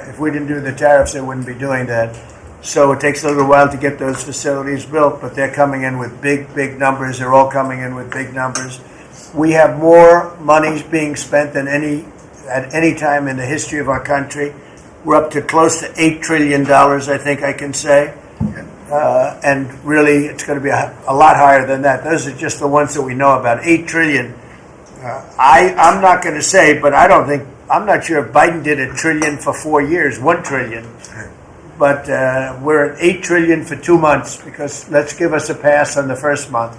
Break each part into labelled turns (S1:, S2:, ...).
S1: If we didn't do the tariffs, they wouldn't be doing that. So it takes a little while to get those facilities built, but they're coming in with big numbers. They're all coming in with big numbers. We have more money being spent than at any time in the history of our country. We're up to close to $8 trillion, I think I can say. And really, it's going to be a lot higher than that. Those are just the ones that we know about. $8 trillion. I'm not going to say, but I'm not sure if Biden did $1 trillion for 4 years, $1 trillion. But we're at $8 trillion for 2 months, because let's give us a pass on the first month.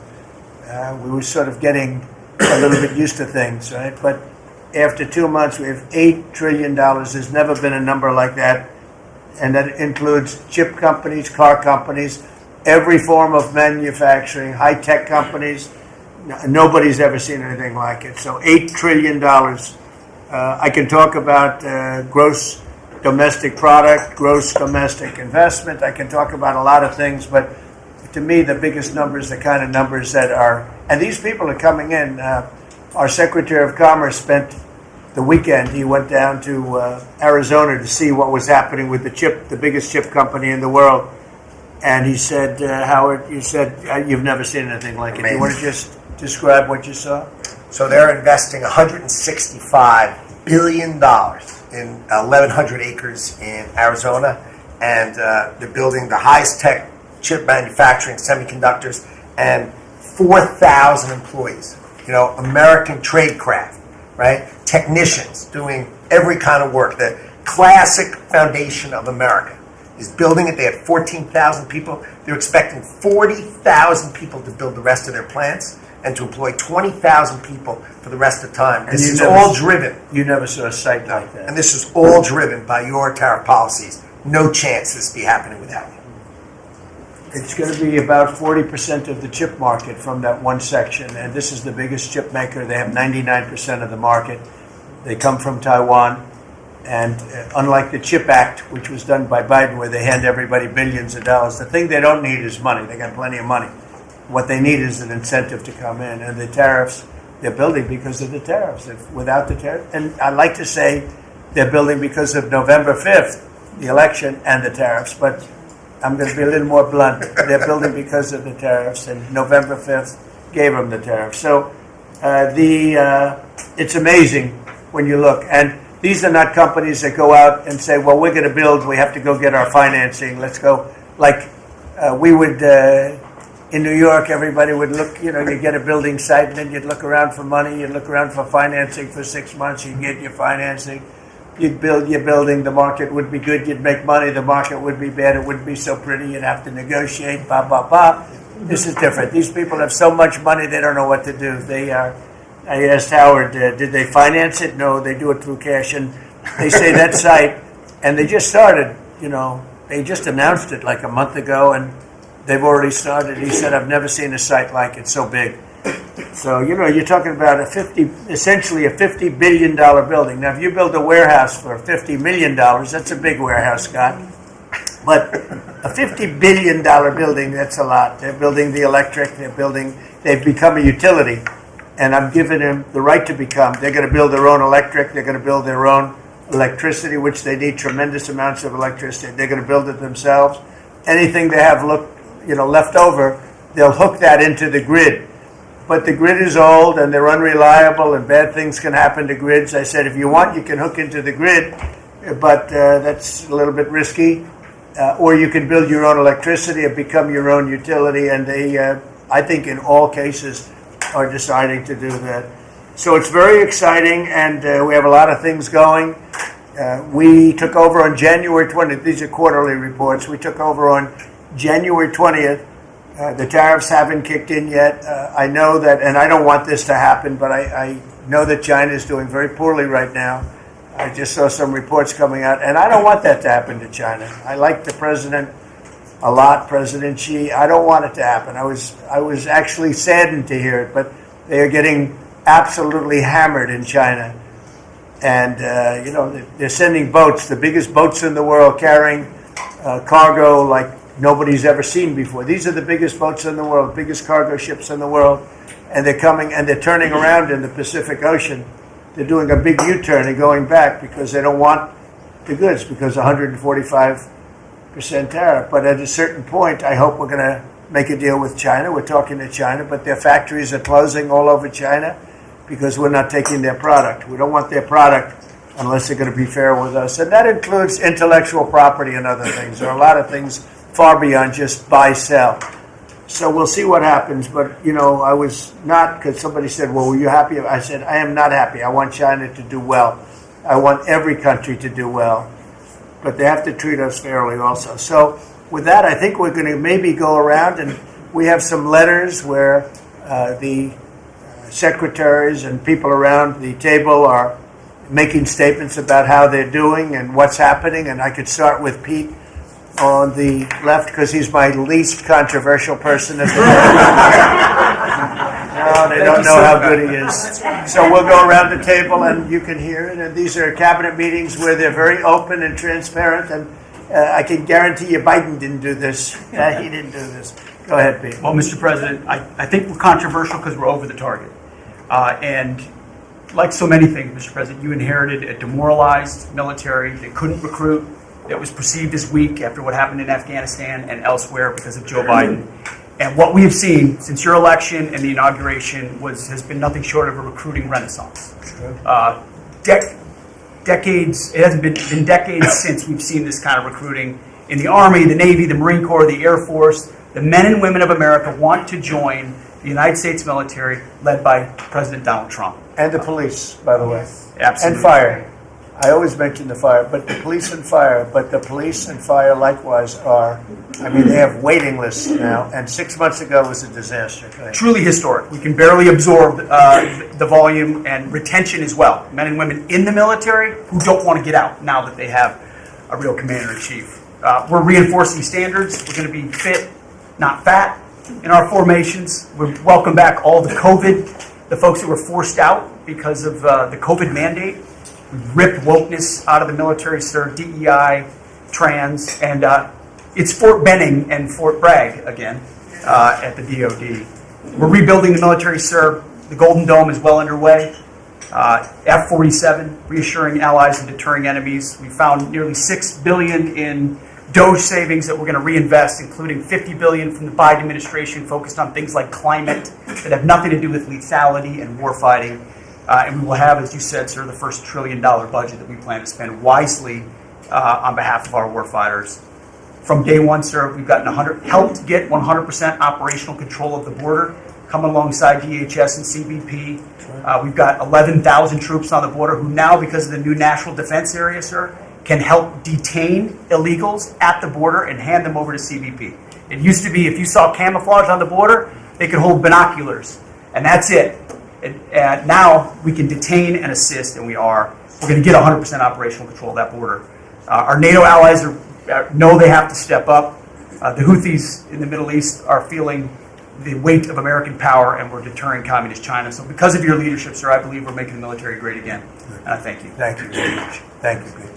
S1: We were sort of getting a little bit used to things, right? But after 2 months, we have $8 trillion. There's never been a number like that. And that includes chip companies, car companies, every form of manufacturing, high-tech companies. Nobody's ever seen anything like it. So $8 trillion. I can talk about gross domestic product, gross domestic investment. I can talk about a lot of things, but to me, the biggest numbers, the kind of numbers that are, and these people are coming in. Our Secretary of Commerce spent the weekend. He went down to Arizona to see what was happening with the biggest chip company in the world. And he said, Howard, you said, you've never seen anything like it. Do you want to just describe what you saw?
S2: So they're investing $165 billion in 1,100 acres in Arizona, and they're building the highest tech chip manufacturing, semiconductors, and 4,000 employees. American tradecraft, right? Technicians doing every kind of work. The classic foundation of America is building it. They had 14,000 people. They're expecting 40,000 people to build the rest of their plants and to employ 20,000 people for the rest of the time. This is all driven.
S1: You never saw a site like that.
S2: And this is all driven by your tariff policies. No chance this be happening without you.
S1: It's going to be about 40% of the chip market from that one section, and this is the biggest chip maker. They have 99% of the market. They come from Taiwan, and unlike the CHIP Act, which was done by Biden, where they hand everybody billions of dollars, the thing they don't need is money. They got plenty of money. What they need is an incentive to come in, and the tariffs, they're building because of the tariffs. Without the tariffs, and I like to say they're building because of November 5th, the election, and the tariffs, but I'm going to be a little more blunt. They're building because of the tariffs, and November 5th gave them the tariffs. So it's amazing when you look. And these are not companies that go out and say, well, we're going to build, we have to go get our financing. Let's go. Like we would, in New York, everybody would look, you get a building site, and then you'd look around for money, you'd look around for financing for 6 months, you'd get your financing. You'd build your building, the market would be good, you'd make money, the market would be bad, it wouldn't be so pretty, you'd have to negotiate, This is different. These people have so much money, they don't know what to do. I asked Howard, did they finance it? No, they do it through cash. And they say that site, and they just started, they just announced it like a month ago, and they've already started. He said, I've never seen a site like it, so big. So, you're talking about essentially a $50 billion building. Now, if you build a warehouse for $50 million, that's a big warehouse, Scott. But a $50 billion building, that's a lot. They're building the electric, they've become a utility. And I'm giving them the right to become. They're going to build their own electric, they're going to build their own electricity, which they need tremendous amounts of electricity. They're going to build it themselves. Anything they have left over, they'll hook that into the grid. But the grid is old, and they're unreliable, and bad things can happen to grids. I said, if you want, you can hook into the grid, but that's a little bit risky. Or you can build your own electricity and become your own utility, and they, I think in all cases, are deciding to do that. So it's very exciting, and we have a lot of things going. We took over on January 20th. These are quarterly reports. We took over on January 20th. The tariffs haven't kicked in yet. I know that, and I don't want this to happen, but I know that China is doing very poorly right now. I just saw some reports coming out, and I don't want that to happen to China. I like the president a lot, President Xi. I don't want it to happen. I was actually saddened to hear it, but they are getting absolutely hammered in China. And, they're sending boats, the biggest boats in the world, carrying cargo like nobody's ever seen before. These are the biggest boats in the world, biggest cargo ships in the world, and they're coming and they're turning around in the Pacific Ocean. They're doing a big U-turn and going back because they don't want the goods because 145% tariff. But at a certain point, I hope we're going to make a deal with China. We're talking to China, but their factories are closing all over China because we're not taking their product. We don't want their product unless they're going to be fair with us. And that includes intellectual property and other things. There are a lot of things far beyond just buy, sell. So we'll see what happens. But, I was not, because somebody said, well, were you happy? I said, I am not happy. I want China to do well. I want every country to do well. But they have to treat us fairly also. So with that, I think we're going to maybe go around, and we have some letters where the secretaries and people around the table are making statements about how they're doing and what's happening. And I could start with Pete on the left because he's my least controversial person at the moment. No, they don't know how good he is. So we'll go around the table and you can hear it. And these are cabinet meetings where they're very open and transparent. And I can guarantee you Biden didn't do this. He didn't do this. Go ahead, Pete.
S3: Well, Mr. President, I think we're controversial because we're over the target. And like so many things, Mr. President, you inherited a demoralized military that couldn't recruit, that was perceived as weak after what happened in Afghanistan and elsewhere because of Joe Biden. And what we have seen since your election and the inauguration has been nothing short of a recruiting renaissance. Decades, it hasn't been decades since we've seen this kind of recruiting in the Army, the Navy, the Marine Corps, the Air Force. The men and women of America want to join the United States military led by President Donald Trump.
S1: And the police, by the way.
S3: Absolutely.
S1: And fire. I always mention the fire, but the police and fire. But the police and fire likewise they have waiting lists now. And 6 months ago was a disaster.
S3: Truly historic. We can barely absorb the volume and retention as well. Men and women in the military who don't want to get out now that they have a real commander-in-chief. We're reinforcing standards. We're going to be fit, not fat, in our formations. We welcome back all the folks that were forced out because of the COVID mandate. We've ripped wokeness out of the military, sir, DEI, trans, and it's Fort Benning and Fort Bragg again at the DOD. We're rebuilding the military, sir. The Golden Dome is well underway. F-47, reassuring allies and deterring enemies. We found nearly $6 billion in DOGE savings that we're going to reinvest, including $50 billion from the Biden administration focused on things like climate that have nothing to do with lethality and warfighting. And we will have, as you said, sir, the first $1 trillion budget that we plan to spend wisely on behalf of our warfighters. From day one, sir, we've helped get 100% operational control of the border, coming alongside DHS and CBP. We've got 11,000 troops on the border who now, because of the new national defense area, sir, can help detain illegals at the border and hand them over to CBP. It used to be if you saw camouflage on the border, they could hold binoculars, and that's it. And now we can detain and assist, and we're going to get 100% operational control of that border. Our NATO allies know they have to step up. The Houthis in the Middle East are feeling the weight of American power, and we're deterring communist China. So because of your leadership, sir, I believe we're making the military great again. And I thank you.
S1: Thank you very much. Thank you, Pete.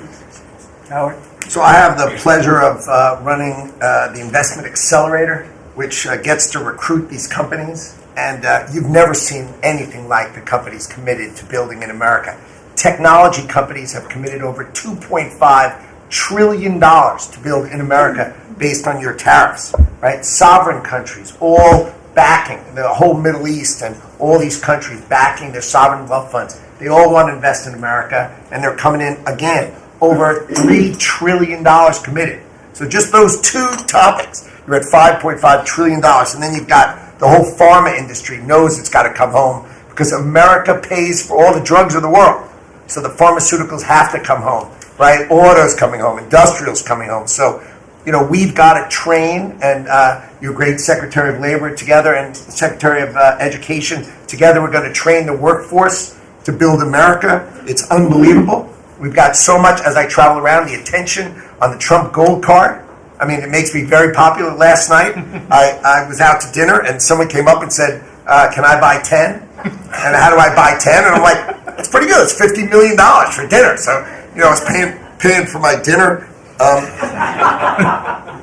S1: Howard?
S2: So I have the pleasure of running the Investment Accelerator, which gets to recruit these companies. And you've never seen anything like the companies committed to building in America. Technology companies have committed over $2.5 trillion to build in America based on your tariffs, right? Sovereign countries, all backing, the whole Middle East and all these countries backing their sovereign wealth funds. They all want to invest in America, and they're coming in, again, over $3 trillion committed. So just those two topics, you're at $5.5 trillion. And then you've got the whole pharma industry knows it's got to come home because America pays for all the drugs of the world. So the pharmaceuticals have to come home, right? Autos coming home, industrials coming home. So, we've got to train, and your great Secretary of Labor together and Secretary of Education together, we're going to train the workforce to build America. It's unbelievable. We've got so much, as I travel around, the attention on the Trump Gold Card. I mean, it makes me very popular. Last night, I was out to dinner, and someone came up and said, can I buy 10? And how do I buy 10? And I'm like, that's pretty good. It's $50 million for dinner. So, I was paying for my dinner.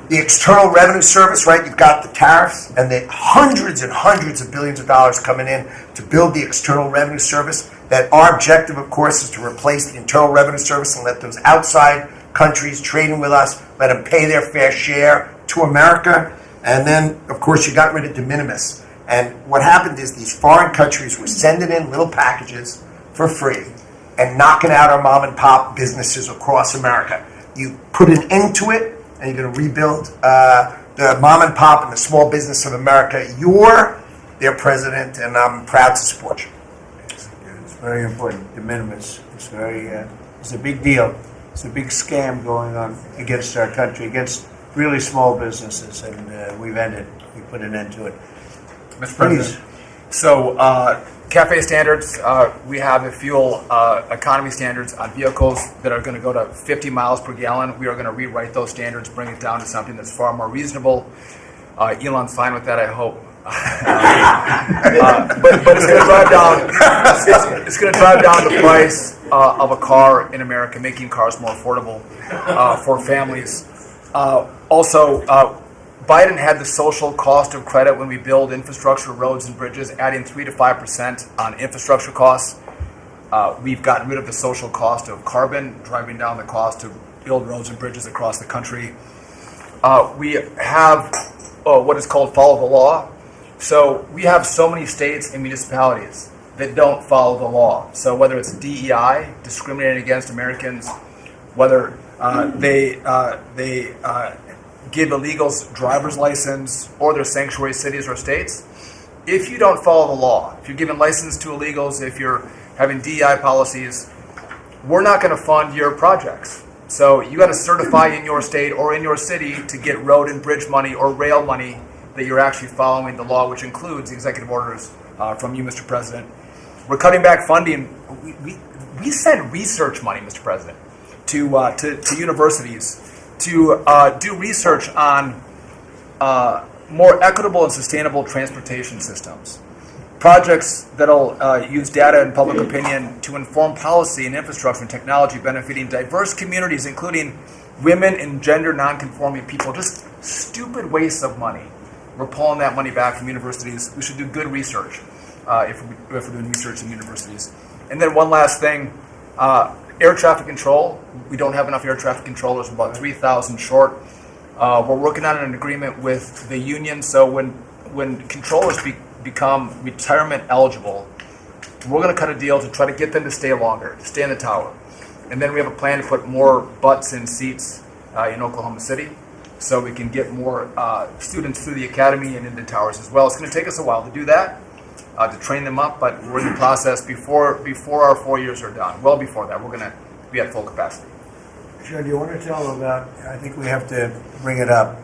S2: The External Revenue Service, right? You've got the tariffs and the hundreds and hundreds of billions of dollars coming in to build the External Revenue Service. That our objective, of course, is to replace the Internal Revenue Service and let those outside countries trading with us, let them pay their fair share to America. And then, of course, you got rid of de minimis. And what happened is these foreign countries were sending in little packages for free and knocking out our mom and pop businesses across America. You put an end to it, and you're going to rebuild the mom and pop and the small business of America. You're their president, and I'm proud to support you.
S1: It's very important. De minimis. It's very. It's a big deal. It's a big scam going on against our country, against really small businesses, and we put an end to it.
S4: Mr. President. So, CAFE standards, we have the fuel economy standards on vehicles that are going to go to 50 miles per gallon. We are going to rewrite those standards, bring it down to something that's far more reasonable. Elon's fine with that, I hope. But it's going to drive down. It's going to drive down the price of a car in America, making cars more affordable for families. Also, Biden had the social cost of credit when we build infrastructure, roads, and bridges, adding 3 to 5% on infrastructure costs. We've gotten rid of the social cost of carbon, driving down the cost to build roads and bridges across the country. We have what is called follow the law. So we have so many states and municipalities that don't follow the law. So whether it's DEI, discriminating against Americans, whether they give illegals driver's license, or their sanctuary cities or states, if you don't follow the law, if you're giving license to illegals, if you're having DEI policies, we're not going to fund your projects. So you got to certify in your state or in your city to get road and bridge money or rail money that you're actually following the law, which includes executive orders from you, Mr. President. We're cutting back funding. We send research money, Mr. President, to universities to do research on more equitable and sustainable transportation systems. Projects that'll use data and public opinion to inform policy and infrastructure and technology benefiting diverse communities, including women and gender nonconforming people. Just stupid wastes of money. We're pulling that money back from universities. We should do good research if we're doing research in universities. And then one last thing, air traffic control. We don't have enough air traffic controllers. We're about 3,000 short. We're working on an agreement with the union, so when controllers become retirement eligible, we're going to cut a deal to try to get them to stay longer, to stay in the tower. And then we have a plan to put more butts in seats in Oklahoma City, so we can get more students through the academy and into towers as well. It's going to take us a while to do that, to train them up, but we're in the process before our 4 years are done. Well before that, we're going to be at full capacity.
S1: Sure, do you want to tell them about, I think we have to bring it up,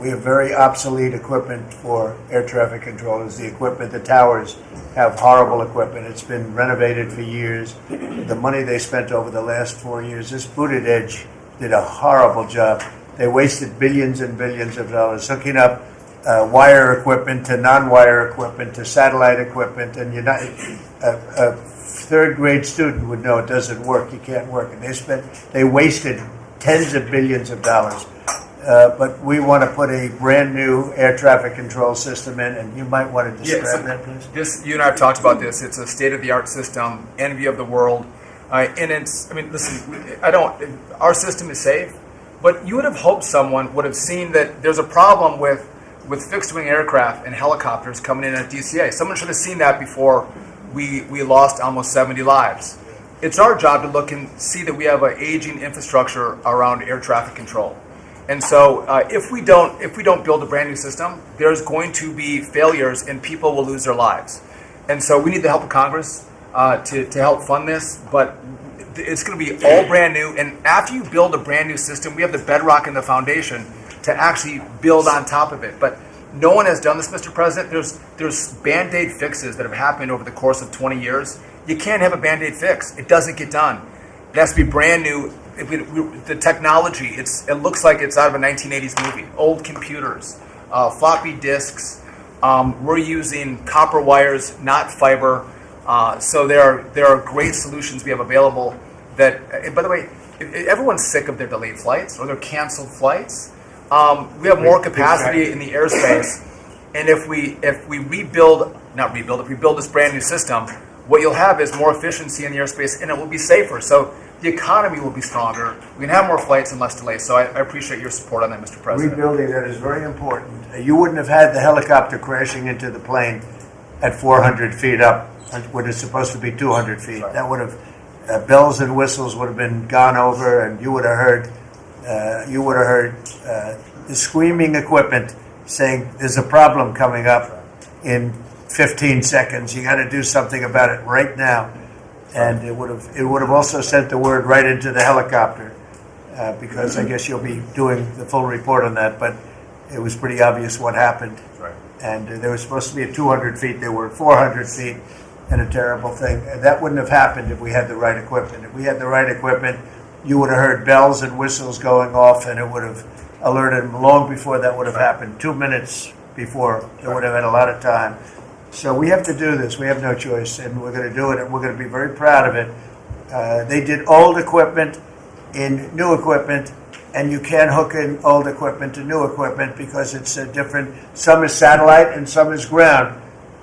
S1: we have very obsolete equipment for air traffic controllers. The equipment, the towers have horrible equipment. It's been renovated for years. The money they spent over the last 4 years, this Buttigieg did a horrible job. They wasted billions and billions of dollars hooking up wire equipment to non-wire equipment to satellite equipment, and a third grade student would know it doesn't work. You can't work. And they wasted tens of billions of dollars. But we want to put a brand new air traffic control system in, and you might want to describe that, please.
S4: You and I have talked about this. It's a state-of-the-art system, envy of the world, and it's. I mean, listen. Our system is safe, but you would have hoped someone would have seen that there's a problem with fixed-wing aircraft and helicopters coming in at DCA. Someone should have seen that before we lost almost 70 lives. It's our job to look and see that we have an aging infrastructure around air traffic control. And so if we don't build a brand new system, there's going to be failures and people will lose their lives. And so we need the help of Congress to help fund this, but it's going to be all brand new. And after you build a brand new system, we have the bedrock and the foundation to actually build on top of it. But no one has done this, Mr. President. There's Band-Aid fixes that have happened over the course of 20 years. You can't have a Band-Aid fix. It doesn't get done. It has to be brand new. The technology, it looks like it's out of a 1980s movie. Old computers, floppy disks. We're using copper wires, not fiber. So there are great solutions we have available that, and by the way, everyone's sick of their delayed flights or their canceled flights. We have more capacity in the airspace, and if we build this brand new system, what you'll have is more efficiency in the airspace, and it will be safer. So the economy will be stronger. We can have more flights and less delays. So I appreciate your support on that, Mr. President.
S1: Rebuilding that is very important. You wouldn't have had the helicopter crashing into the plane at 400 feet up when it's supposed to be 200 feet.
S4: Right.
S1: That would have bells and whistles would have been gone over, and you would have heard the screaming equipment saying, "There's a problem coming up in 15 seconds. You got to do something about it right now." And it would have also sent the word right into the helicopter, because I guess you'll be doing the full report on that. But it was pretty obvious what happened.
S4: Right.
S1: And they were supposed to be at 200 feet. They were at 400 feet, and a terrible thing. And that wouldn't have happened if we had the right equipment. If we had the right equipment, you would have heard bells and whistles going off, and it would have alerted them long before that would have happened. 2 minutes before, they would have had a lot of time. So we have to do this. We have no choice, and we're going to do it, and we're going to be very proud of it. They did old equipment in new equipment, and you can't hook in old equipment to new equipment because it's different. Some is satellite and some is ground.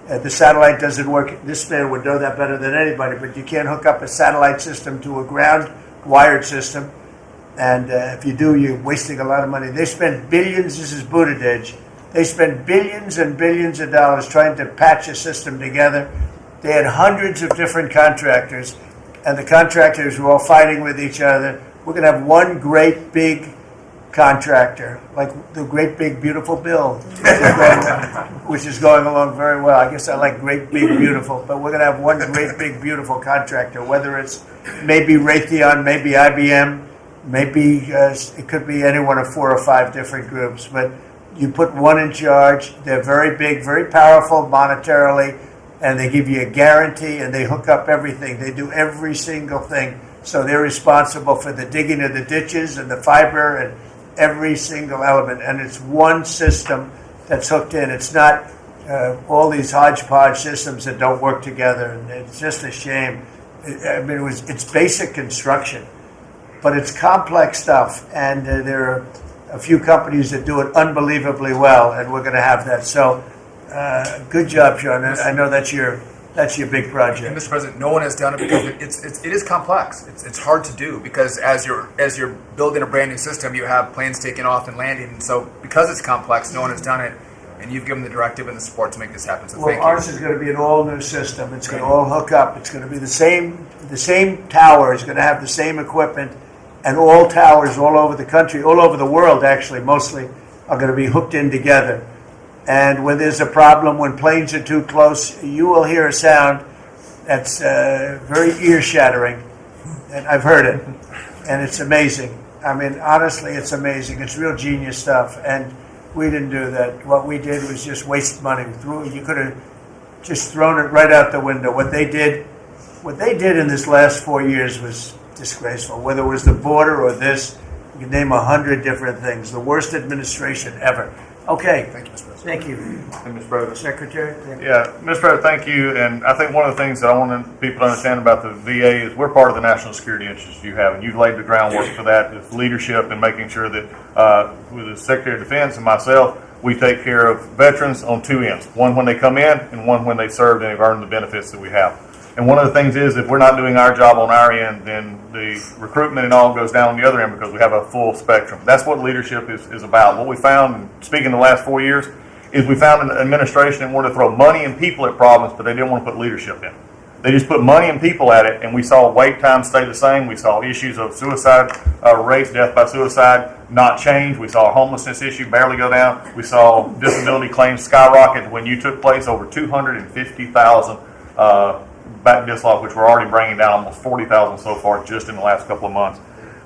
S1: The satellite doesn't work. This man would know that better than anybody, but you can't hook up a satellite system to a ground wired system. And if you do, you're wasting a lot of money. They spent billions. This is Buttigieg. They spent billions and billions of dollars trying to patch a system together. They had hundreds of different contractors, and the contractors were all fighting with each other. We're going to have one great big contractor, like the Great Big Beautiful Bill, which is going along very well. I guess I like Great Big Beautiful, but we're going to have one Great Big Beautiful contractor, whether it's maybe Raytheon, maybe IBM, maybe it could be any one of 4 or 5 different groups, but you put one in charge. They're very big, very powerful monetarily, and they give you a guarantee, and they hook up everything. They do every single thing. So they're responsible for the digging of the ditches and the fiber and every single element. And it's one system that's hooked in. It's not all these hodgepodge systems that don't work together. And it's just a shame. It's basic construction, but it's complex stuff. And there are a few companies that do it unbelievably well, and we're going to have that. So good job, Sean. I know that's your big project.
S4: And Mr. President, no one has done it because it is complex. It's hard to do because as you're building a brand new system, you have planes taking off and landing. And so because it's complex, no one has done it, and you've given the directive and the support to make this happen. So thank you.
S1: Ours is going to be an all new system. It's going to all hook up. It's going to be the same tower is going to have the same equipment, and all towers all over the country, all over the world actually, mostly, are going to be hooked in together. And when there's a problem, when planes are too close, you will hear a sound that's very ear-shattering. And I've heard it. And it's amazing. I mean, honestly, it's amazing. It's real genius stuff. And we didn't do that. What we did was just waste money. You could have just thrown it right out the window. What they did in this last 4 years was disgraceful. Whether it was the border or this, you can name 100 different things. The worst administration ever. Okay.
S4: Thank you, Mr. President.
S1: Thank you.
S5: And Mr. President.
S1: Secretary?
S5: Yeah, Mr. President, thank you. And I think one of the things that I want people to understand about the VA is we're part of the national security interests you have, and you've laid the groundwork for that with leadership and making sure that with the Secretary of Defense and myself, we take care of veterans on 2 ends, one when they come in and one when they served and have earned the benefits that we have. And one of the things is if we're not doing our job on our end, then the recruitment and all goes down on the other end because we have a full spectrum. That's what leadership is about. What we found, speaking the last 4 years, is we found an administration that wanted to throw money and people at problems, but they didn't want to put leadership in. They just put money and people at it, and we saw wait times stay the same. We saw issues of suicide rates, death by suicide, not change. We saw a homelessness issue barely go down. We saw disability claims skyrocket when you took place over 250,000 back dislodge, which we're already bringing down almost 40,000 so far just in the last couple of months.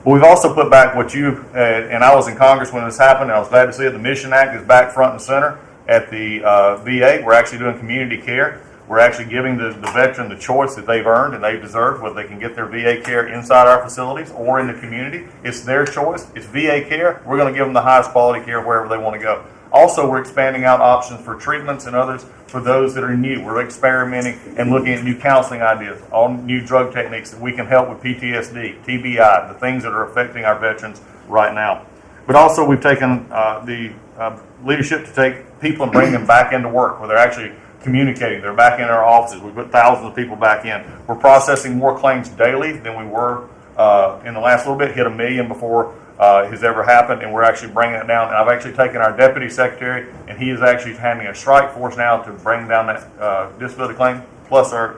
S5: But we've also put back what you, and I was in Congress when this happened, and I was glad to see it. The Mission Act is back front and center at the VA. We're actually doing community care. We're actually giving the veteran the choice that they've earned and they've deserved, whether they can get their VA care inside our facilities or in the community. It's their choice. It's VA care. We're going to give them the highest quality care wherever they want to go. Also, we're expanding out options for treatments and others for those that are new. We're experimenting and looking at new counseling ideas, all new drug techniques that we can help with PTSD, TBI, the things that are affecting our veterans right now. But also, we've taken the leadership to take people and bring them back into work where they're actually communicating. They're back in our offices. We put thousands of people back in. We're processing more claims daily than we were in the last little bit, hit $1 million before has ever happened, and we're actually bringing it down. And I've actually taken our deputy secretary, and he is actually having a strike force now to bring down that disability claim, plus our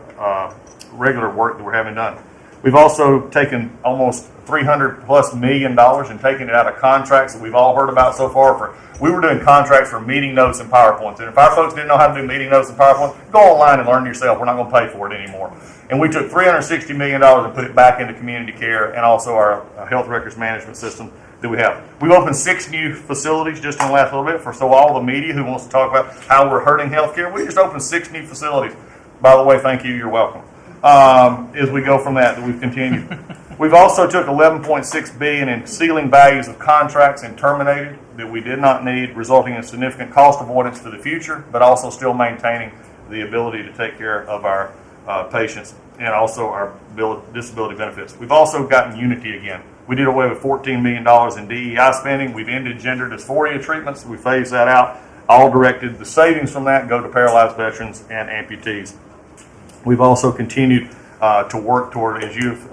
S5: regular work that we're having done. We've also taken almost $300+ million and taken it out of contracts that we've all heard about so far. We were doing contracts for meeting notes and PowerPoints. And if our folks didn't know how to do meeting notes and PowerPoints, go online and learn yourself. We're not going to pay for it anymore. And we took $360 million and put it back into community care and also our health records management system that we have. We've opened 6 new facilities just in the last little bit so all the media who wants to talk about how we're hurting healthcare, we just opened 6 new facilities. By the way, thank you. You're welcome. As we go from that we've continued. We've also took $11.6 billion in ceiling values of contracts and terminated that we did not need, resulting in significant cost avoidance for the future, but also still maintaining the ability to take care of our patients and also our disability benefits. We've also gotten unity again. We did away with $14 million in DEI spending. We've ended gender dysphoria treatments. We phased that out. All directed the savings from that go to paralyzed veterans and amputees. We've also continued to work toward, as you've,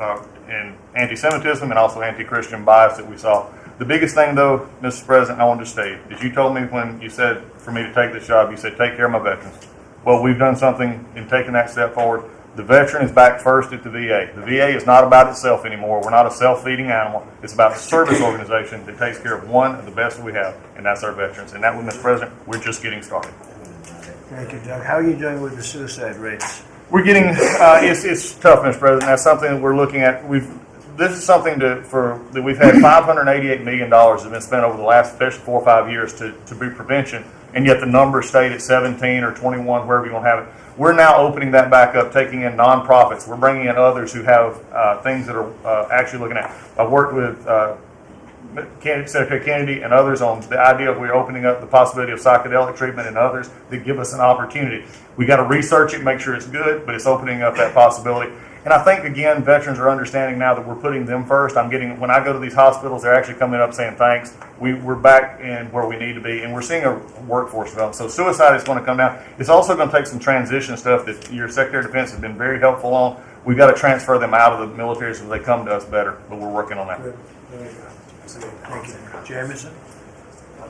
S5: in anti-Semitism and also anti-Christian bias that we saw. The biggest thing, though, Mr. President, I wanted to state is you told me when you said for me to take this job, you said take care of my veterans. Well, we've done something in taking that step forward. The veteran is back first at the VA. The VA is not about itself anymore. We're not a self-feeding animal. It's about a service organization that takes care of one of the best that we have, and that's our veterans. And that way, Mr. President, we're just getting started.
S1: Thank you, Doug. How are you doing with the suicide rates?
S5: We're getting, it's tough, Mr. President. That's something that we're looking at. This is something that we've had $588 million has been spent over the last 4 or 5 years to be prevention, and yet the numbers stayed at 17 or 21, wherever you want to have it. We're now opening that back up, taking in nonprofits. We're bringing in others who have things that are actually looking at. I've worked with Secretary Kennedy and others on the idea of we're opening up the possibility of psychedelic treatment and others that give us an opportunity. We got to research it, make sure it's good, but it's opening up that possibility. And I think, again, veterans are understanding now that we're putting them first. When I go to these hospitals, they're actually coming up saying thanks. We're back in where we need to be, and we're seeing a workforce develop. So suicide is going to come down. It's also going to take some transition stuff that your Secretary of Defense has been very helpful on. We've got to transfer them out of the military so they come to us better, but we're working on that.
S1: Thank you. Jameson?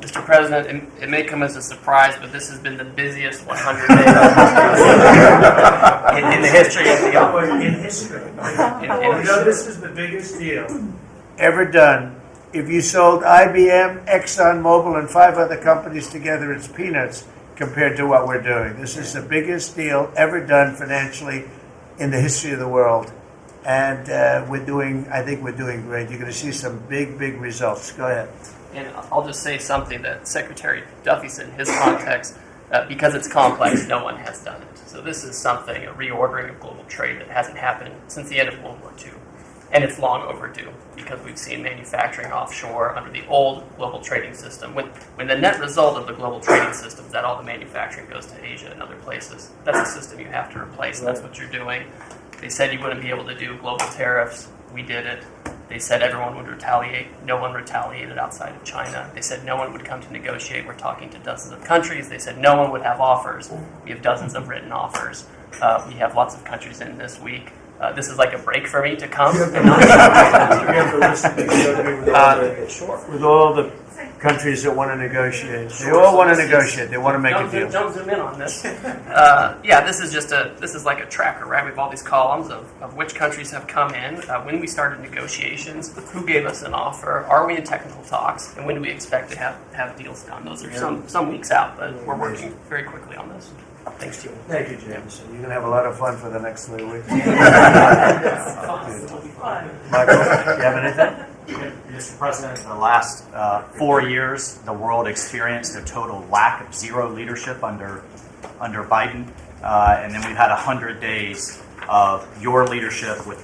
S6: Mr. President, it may come as a surprise, but this has been the busiest 100 days in the history of the
S1: In history.
S6: in
S1: This is the biggest deal ever done. If you sold IBM, ExxonMobil, and 5 other companies together, it's peanuts compared to what we're doing. This is the biggest deal ever done financially in the history of the world. And I think we're doing great. You're going to see some big results. Go ahead.
S6: And I'll just say something that Secretary Duffy said in his context, because it's complex, no one has done it. So this is something, a reordering of global trade that hasn't happened since the end of World War II. And it's long overdue because we've seen manufacturing offshore under the old global trading system. When the net result of the global trading system is that all the manufacturing goes to Asia and other places, that's a system you have to replace, and that's what you're doing. They said you wouldn't be able to do global tariffs. We did it. They said everyone would retaliate. No one retaliated outside of China. They said no one would come to negotiate. We're talking to dozens of countries. They said no one would have offers. We have dozens of written offers. We have lots of countries in this week. This is like a break for me to come.
S1: With all the countries that want to negotiate. They all want to negotiate. They want to make a deal.
S6: Don't zoom in on this. This is like a tracker, right? We have all these columns of which countries have come in, when we started negotiations, who gave us an offer, are we in technical talks, and when do we expect to have deals done? Those are some weeks out, but we're working very quickly on this. Thanks, Jim.
S1: Thank you, Jameson. You're going to have a lot of fun for the next 3 weeks. Michael, do you have anything?
S7: Mr. President, the last 4 years, the world experienced a total lack of zero leadership under Biden, and then we've had 100 days of your leadership with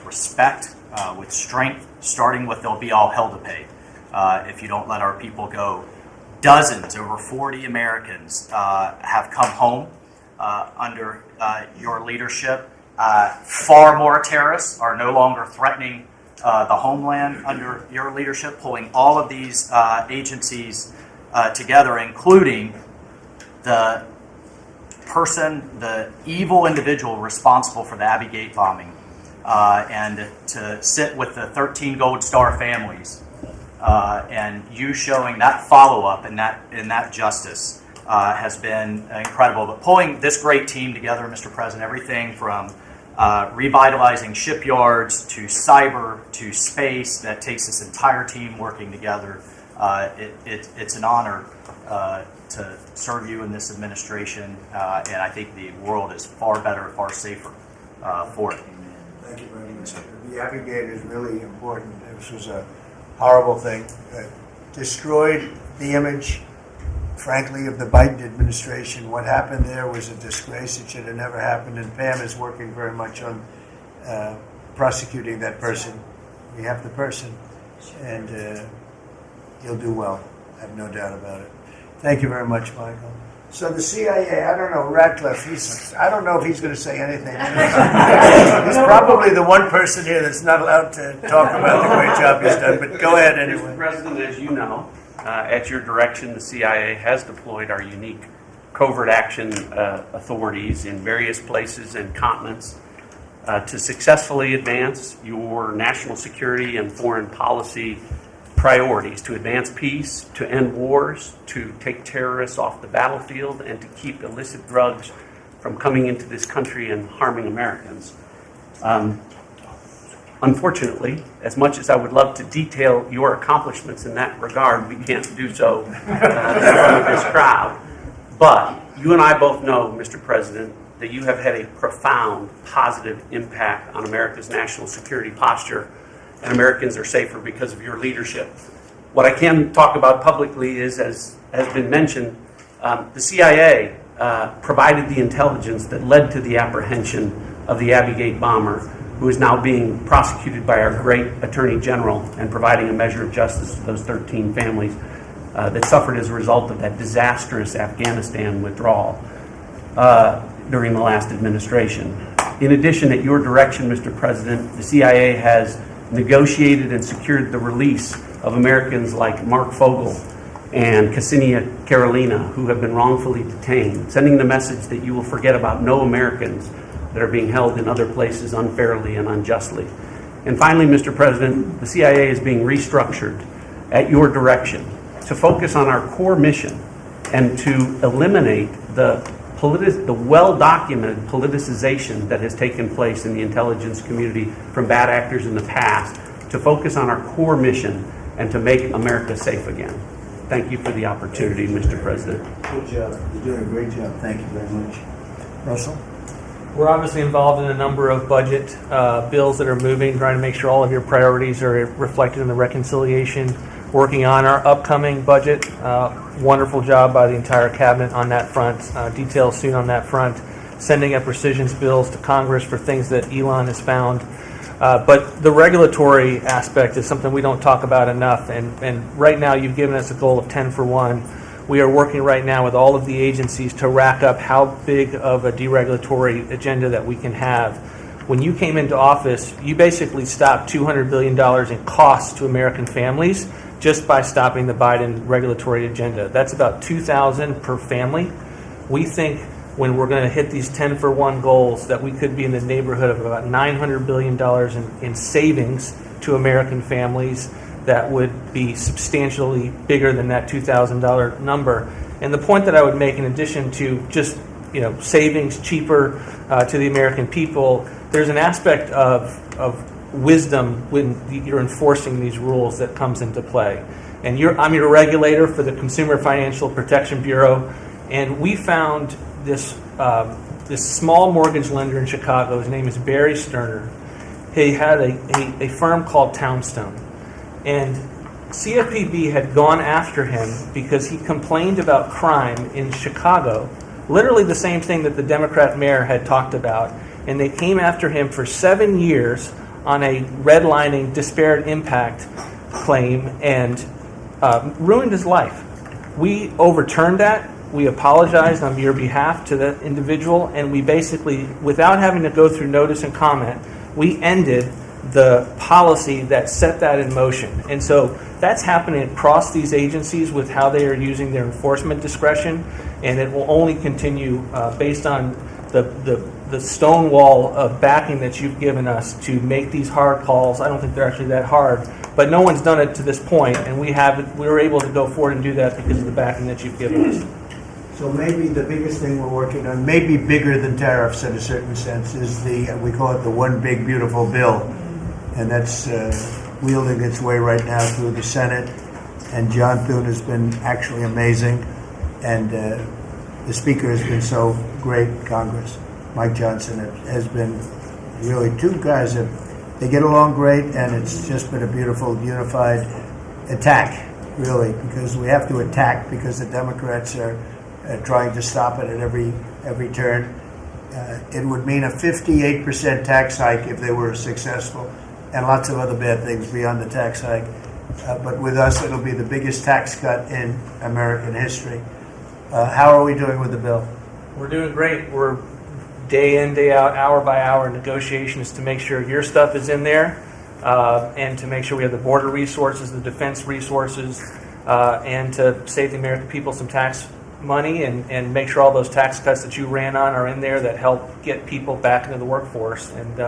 S7: respect, with strength, starting with there'll be all hell to pay if you don't let our people go. Dozens, over 40 Americans have come home under your leadership. Far more terrorists are no longer threatening the homeland under your leadership, pulling all of these agencies together, including the evil individual responsible for the Abbey Gate bombing. and to sit with the 13 Gold Star families, and you showing that follow-up and that justice has been incredible. But pulling this great team together, Mr. President, everything from revitalizing shipyards to cyber to space, that takes this entire team working together. It's an honor to serve you in this administration, and I think the world is far better, far safer for it.
S1: Thank you very much. The Aviation is really important. This was a horrible thing. Destroyed the image, frankly, of the Biden administration. What happened there was a disgrace. It should have never happened. And Pam is working very much on prosecuting that person. We have the person, and he'll do well. I have no doubt about it. Thank you very much, Michael. So the CIA, I don't know, Ratcliffe, I don't know if he's going to say anything. He's probably the one person here that's not allowed to talk about the great job he's done, but go ahead anyway.
S8: Mr. President, as you know, at your direction, the CIA has deployed our unique covert action authorities in various places and continents to successfully advance your national security and foreign policy priorities, to advance peace, to end wars, to take terrorists off the battlefield, and to keep illicit drugs from coming into this country and harming Americans. Unfortunately, as much as I would love to detail your accomplishments in that regard, we can't do so in front of this crowd. But you and I both know, Mr. President, that you have had a profound positive impact on America's national security posture, and Americans are safer because of your leadership. What I can talk about publicly is, as has been mentioned, the CIA provided the intelligence that led to the apprehension of the Abbey bomber, who is now being prosecuted by our great Attorney General and providing a measure of justice to those 13 families that suffered as a result of that disastrous Afghanistan withdrawal during the last administration. In addition, at your direction, Mr. President, the CIA has negotiated and secured the release of Americans like Mark Fogel and Ksenia Karolina, who have been wrongfully detained, sending the message that you will forget about no Americans that are being held in other places unfairly and unjustly. And finally, Mr. President, the CIA is being restructured at your direction to focus on our core mission and to eliminate the well-documented politicization that has taken place in the intelligence community from bad actors in the past, to focus on our core mission and to make America safe again. Thank you for the opportunity, Mr. President.
S1: Good job. You're doing a great job. Thank you very much. Russell?
S9: We're obviously involved in a number of budget bills that are moving, trying to make sure all of your priorities are reflected in the reconciliation. Working on our upcoming budget. Wonderful job by the entire cabinet on that front. Details soon on that front. Sending up rescissions bills to Congress for things that Elon has found. But the regulatory aspect is something we don't talk about enough. And right now you've given us a goal of 10 for 1. We are working right now with all of the agencies to rack up how big of a deregulatory agenda that we can have. When you came into office, you basically stopped $200 billion in costs to American families just by stopping the Biden regulatory agenda. That's about $2,000 per family. We think when we're going to hit these 10 for 1 goals that we could be in the neighborhood of about $900 billion in savings to American families that would be substantially bigger than that $2,000 number. And the point that I would make, in addition to just savings cheaper to the American people, there's an aspect of wisdom when you're enforcing these rules that comes into play. And I'm your regulator for the Consumer Financial Protection Bureau, and we found this small mortgage lender in Chicago. His name is Barry Sterner. He had a firm called Townstone, and CFPB had gone after him because he complained about crime in Chicago, literally the same thing that the Democrat mayor had talked about, and they came after him for 7 years on a redlining disparate impact claim and ruined his life. We overturned that. We apologized on your behalf to the individual, and we basically, without having to go through notice and comment, we ended the policy that set that in motion. And so that's happening across these agencies with how they are using their enforcement discretion, and it will only continue based on the the stone wall of backing that you've given us to make these hard calls. I don't think they're actually that hard, but no one's done it to this point, and we were able to go forward and do that because of the backing that you've given us.
S1: So maybe the biggest thing we're working on, maybe bigger than tariffs in a certain sense, is we call it the One Big Beautiful Bill. And that's wielding its way right now through the Senate. And John Thune has been actually amazing. And the Speaker has been so great in Congress. Mike Johnson has been really two guys that they get along great, and it's just been a beautiful, unified attack, really, because we have to attack because the Democrats are trying to stop it at every turn. It would mean a 58% tax hike if they were successful, and lots of other bad things beyond the tax hike. But with us, it'll be the biggest tax cut in American history. How are we doing with the bill?
S9: We're doing great. We're day in, day out, hour by hour negotiations to make sure your stuff is in there, and to make sure we have the border resources, the defense resources, and to save the American people some tax money and make sure all those tax cuts that you ran on are in there that help get people back into the workforce. And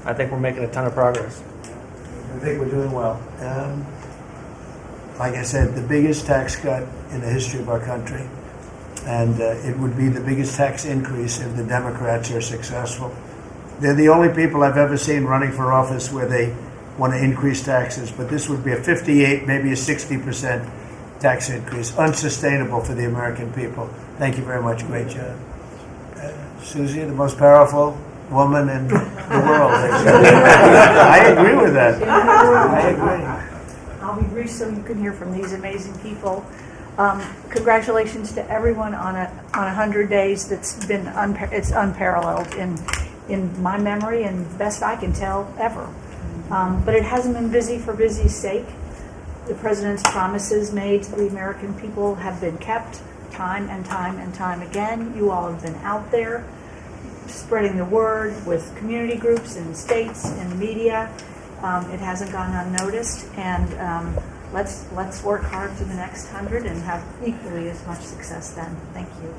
S9: I think we're making a ton of progress.
S1: I think we're doing well. Like I said, the biggest tax cut in the history of our country. And it would be the biggest tax increase if the Democrats are successful. They're the only people I've ever seen running for office where they want to increase taxes, but this would be a 58, maybe a 60% tax increase, unsustainable for the American people. Thank you very much. Great job. Susie, the most powerful woman in the world. I agree with that. I agree.
S10: I'll be brief so you can hear from these amazing people. Congratulations to everyone on 100 days. That's been it's unparalleled in my memory and best I can tell ever. But it hasn't been busy for busy's sake. The president's promises made to the American people have been kept time and time and time again. You all have been out there spreading the word with community groups and states and media. It hasn't gone unnoticed, and let's work hard to the next 100 and have equally as much success then. Thank you.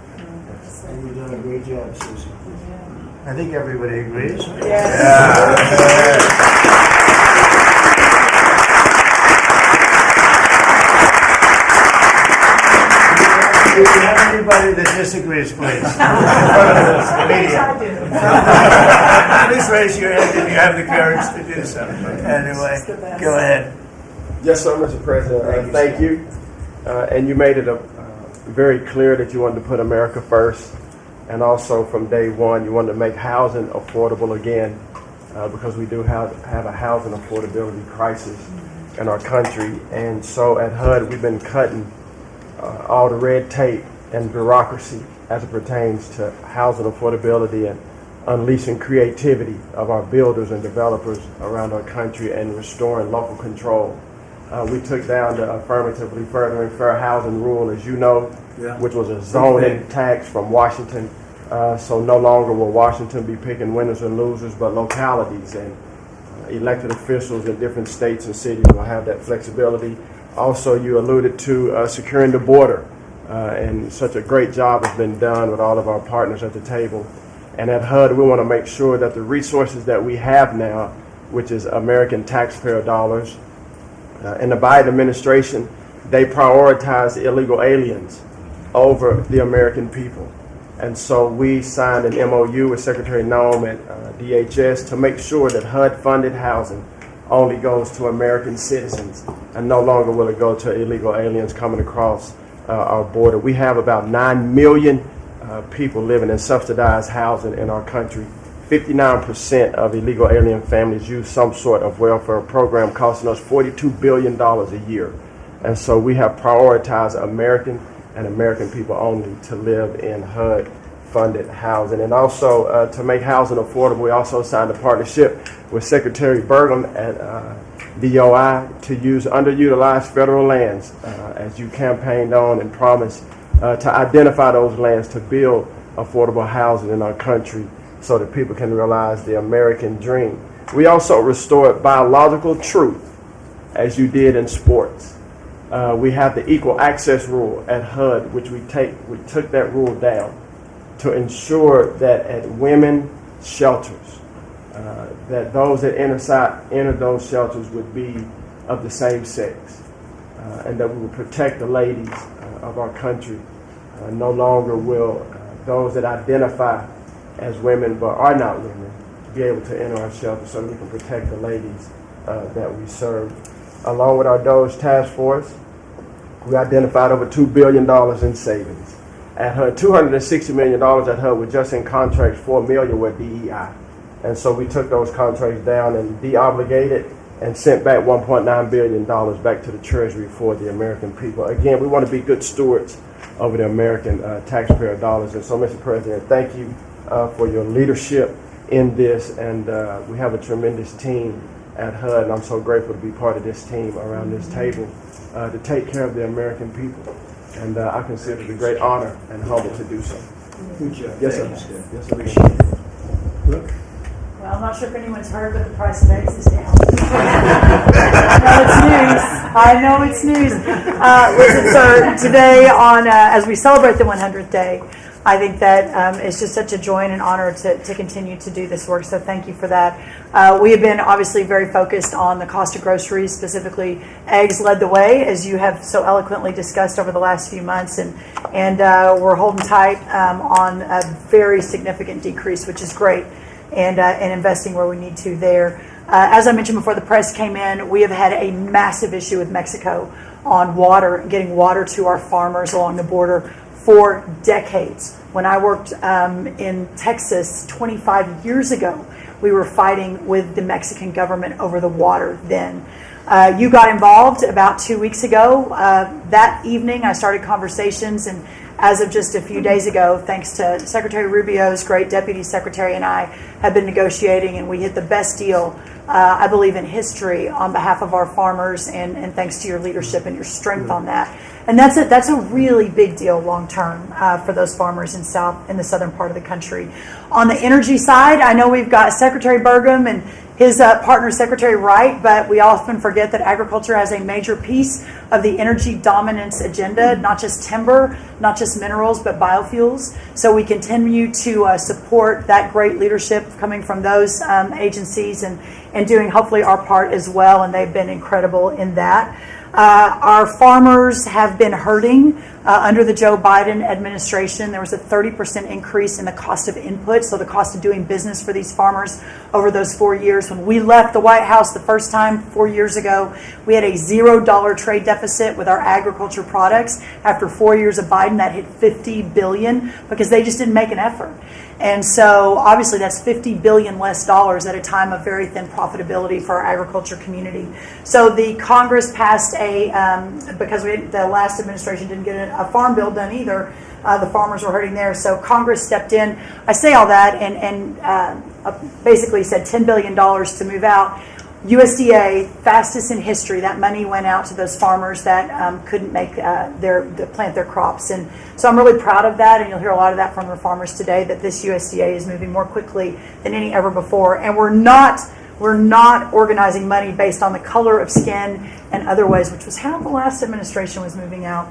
S1: And you've done a great job, Susie. I think everybody agrees. If you have anybody that disagrees, please. Please raise your hand if you have the courage to do so. Anyway, go ahead.
S11: Yes, sir, Mr. President. Thank you. And you made it very clear that you wanted to put America first. And also from day one, you wanted to make housing affordable again, because we do have a housing affordability crisis in our country. And so at HUD, we've been cutting all the red tape and bureaucracy as it pertains to housing affordability and unleashing creativity of our builders and developers around our country and restoring local control. We took down the affirmatively furthering fair housing rule, as you know, which was a zoning tax from Washington. So no longer will Washington be picking winners and losers, but localities and elected officials in different states and cities will have that flexibility. Also, you alluded to securing the border, and such a great job has been done with all of our partners at the table. And at HUD, we want to make sure that the resources that we have now, which is American taxpayer dollars, in the Biden administration, they prioritize illegal aliens over the American people. And so we signed an MOU with Secretary Noem at DHS to make sure that HUD-funded housing only goes to American citizens, and no longer will it go to illegal aliens coming across our border. We have about 9 million people living in subsidized housing in our country. 59% of illegal alien families use some sort of welfare program, costing us $42 billion a year. And so we have prioritized American and American people only to live in HUD-funded housing. And also to make housing affordable, we also signed a partnership with Secretary Burgum at DOI to use underutilized federal lands, as you campaigned on and promised, to identify those lands to build affordable housing in our country so that people can realize the American dream. We also restored biological truth, as you did in sports. We have the equal access rule at HUD, which we took that rule down to ensure that at women shelters, that those that enter those shelters would be of the same sex, and that we will protect the ladies of our country. No longer will those that identify as women but are not women be able to enter our shelters, so that we can protect the ladies that we serve. Along with our DOGE task force, we identified over $2 billion in savings. At HUD, $260 million at HUD were just in contracts, $4 million were DEI. And so we took those contracts down and de-obligated and sent back $1.9 billion back to the Treasury for the American people. Again, we want to be good stewards over the American taxpayer dollars. And so, Mr. President, thank you for your leadership in this. And we have a tremendous team at HUD, and I'm so grateful to be part of this team around this table to take care of the American people. And I consider it a great honor and humble to do so.
S1: Good job.
S11: Yes, sir.
S1: Thank you.
S11: Yes, sir.
S1: Look.
S10: Well, I'm not sure if anyone's heard, but the price of eggs is down. I know it's news. Listen, sir, today as we celebrate the 100th day, I think that it's just such a joy and an honor to continue to do this work. So thank you for that. We have been obviously very focused on the cost of groceries, specifically eggs led the way, as you have so eloquently discussed over the last few months, and we're holding tight on a very significant decrease, which is great, and investing where we need to there. As I mentioned before the press came in, we have had a massive issue with Mexico on water, getting water to our farmers along the border for decades. When I worked in Texas 25 years ago, we were fighting with the Mexican government over the water then. You got involved about 2 weeks ago. That evening, I started conversations, and as of just a few days ago, thanks to Secretary Rubio's great deputy secretary and I, have been negotiating, and we hit the best deal, I believe, in history on behalf of our farmers, and thanks to your leadership and your strength on that. And that's a really big deal long term for those farmers in the southern part of the country. On the energy side, I know we've got Secretary Burgum and his partner Secretary Wright, but we often forget that agriculture has a major piece of the energy dominance agenda, not just timber, not just minerals, but biofuels. So we continue to support that great leadership coming from those agencies and doing hopefully our part as well, and they've been incredible in that. Our farmers have been hurting under the Joe Biden administration. There was a 30% increase in the cost of input, so the cost of doing business for these farmers over those 4 years. When we left the White House the first time 4 years ago, we had a $0 trade deficit with our agriculture products. After 4 years of Biden, that hit $50 billion because they just didn't make an effort. And so obviously that's $50 billion less dollars at a time of very thin profitability for our agriculture community. So the Congress passed because the last administration didn't get a farm bill done either, the farmers were hurting there. So Congress stepped in. I say all that and basically said $10 billion to move out. USDA, fastest in history, that money went out to those farmers that couldn't make plant their crops. And so I'm really proud of that, and you'll hear a lot of that from the farmers today, that this USDA is moving more quickly than any ever before. And we're not organizing money based on the color of skin and other ways, which was how the last administration was moving out.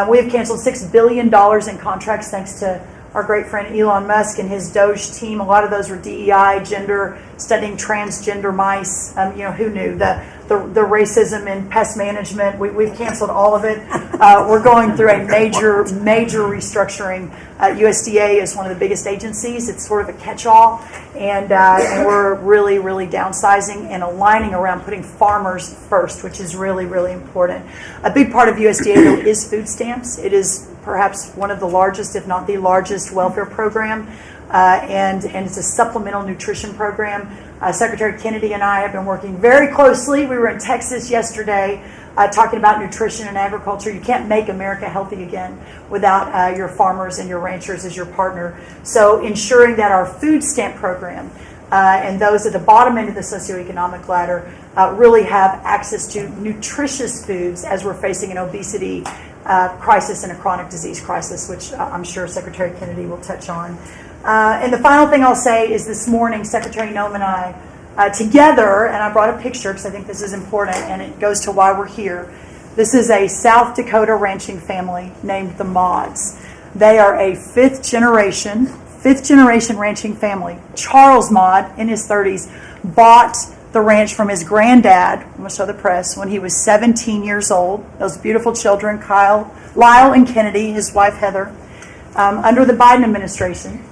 S10: We have canceled $6 billion in contracts thanks to our great friend Elon Musk and his DOGE team. A lot of those were DEI, gender, studying transgender mice. Who knew? The racism in pest management. We've canceled all of it. We're going through a major restructuring. USDA is one of the biggest agencies. It's sort of a catch-all. And we're really, really downsizing and aligning around putting farmers first, which is really, really important. A big part of USDA, though, is food stamps. It is perhaps one of the largest, if not the largest, welfare program, and it's a supplemental nutrition program. Secretary Kennedy and I have been working very closely. We were in Texas yesterday talking about nutrition and agriculture. You can't make America healthy again without your farmers and your ranchers as your partner. So ensuring that our food stamp program and those at the bottom end of the socioeconomic ladder really have access to nutritious foods as we're facing an obesity crisis and a chronic disease crisis, which I'm sure Secretary Kennedy will touch on. And the final thing I'll say is this morning, Secretary Noem and I, together, and I brought a picture because I think this is important and it goes to why we're here. This is a South Dakota ranching family named the Mods. They are a fifth generation fifth generation ranching family. Charles Maude, in his 30s, bought the ranch from his granddad, I'm going to show the press, when he was 17 years old. Those beautiful children, Lyle and Kennedy, his wife Heather. Under the Biden administration,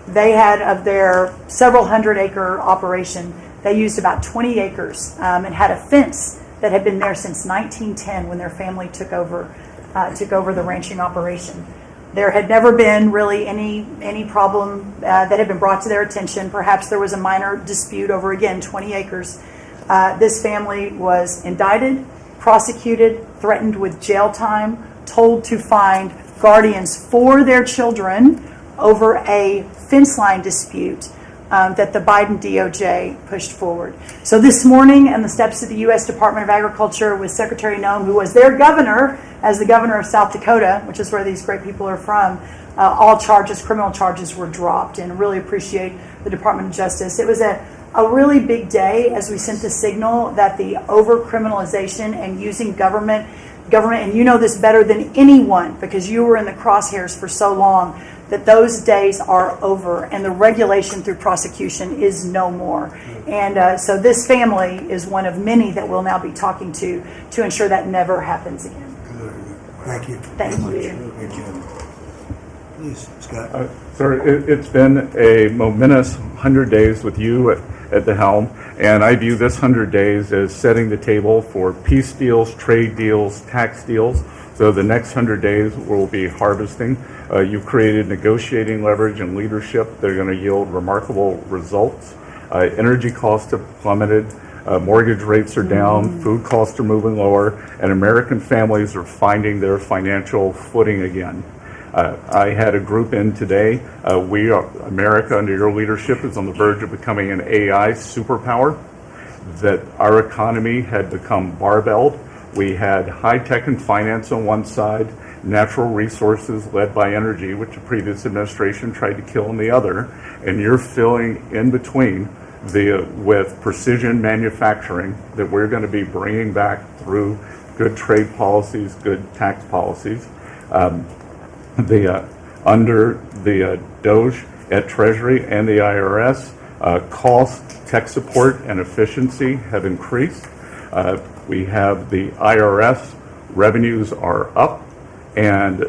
S10: they had, of their several hundred acre operation, they used about 20 acres and had a fence that had been there since 1910 when their family took over the ranching operation. There had never been really any problem that had been brought to their attention. Perhaps there was a minor dispute over, again, 20 acres. This family was indicted, prosecuted, threatened with jail time, told to find guardians for their children over a fence line dispute that the Biden DOJ pushed forward. So this morning, on the steps of the U.S. Department of Agriculture with Secretary Noem, who was their governor, as the governor of South Dakota, which is where these great people are from, all criminal charges were dropped, and really appreciate the Department of Justice. It was a really big day as we sent the signal that the over-criminalization and using government, and you know this better than anyone because you were in the crosshairs for so long, that those days are over and the regulation through prosecution is no more. And so this family is one of many that we'll now be talking to ensure that never happens again.
S1: Thank you.
S10: Thank you.
S1: Great job. Please, Scott.
S12: Sir, it's been a momentous 100 days with you at the helm, and I view this 100 days as setting the table for peace deals, trade deals, tax deals. So the next 100 days will be harvesting. You've created negotiating leverage and leadership that are going to yield remarkable results. Energy costs have plummeted. Mortgage rates are down, food costs are moving lower, and American families are finding their financial footing again. I had a group in today. America, under your leadership, is on the verge of becoming an AI superpower, that our economy had become barbelled. We had high tech and finance on one side, natural resources led by energy, which the previous administration tried to kill, on the other, and you're filling in between with precision manufacturing that we're going to be bringing back through good trade policies, good tax policies. Under the DOGE at Treasury and the IRS, cost, tech support, and efficiency have increased. We have the IRS revenues are up, and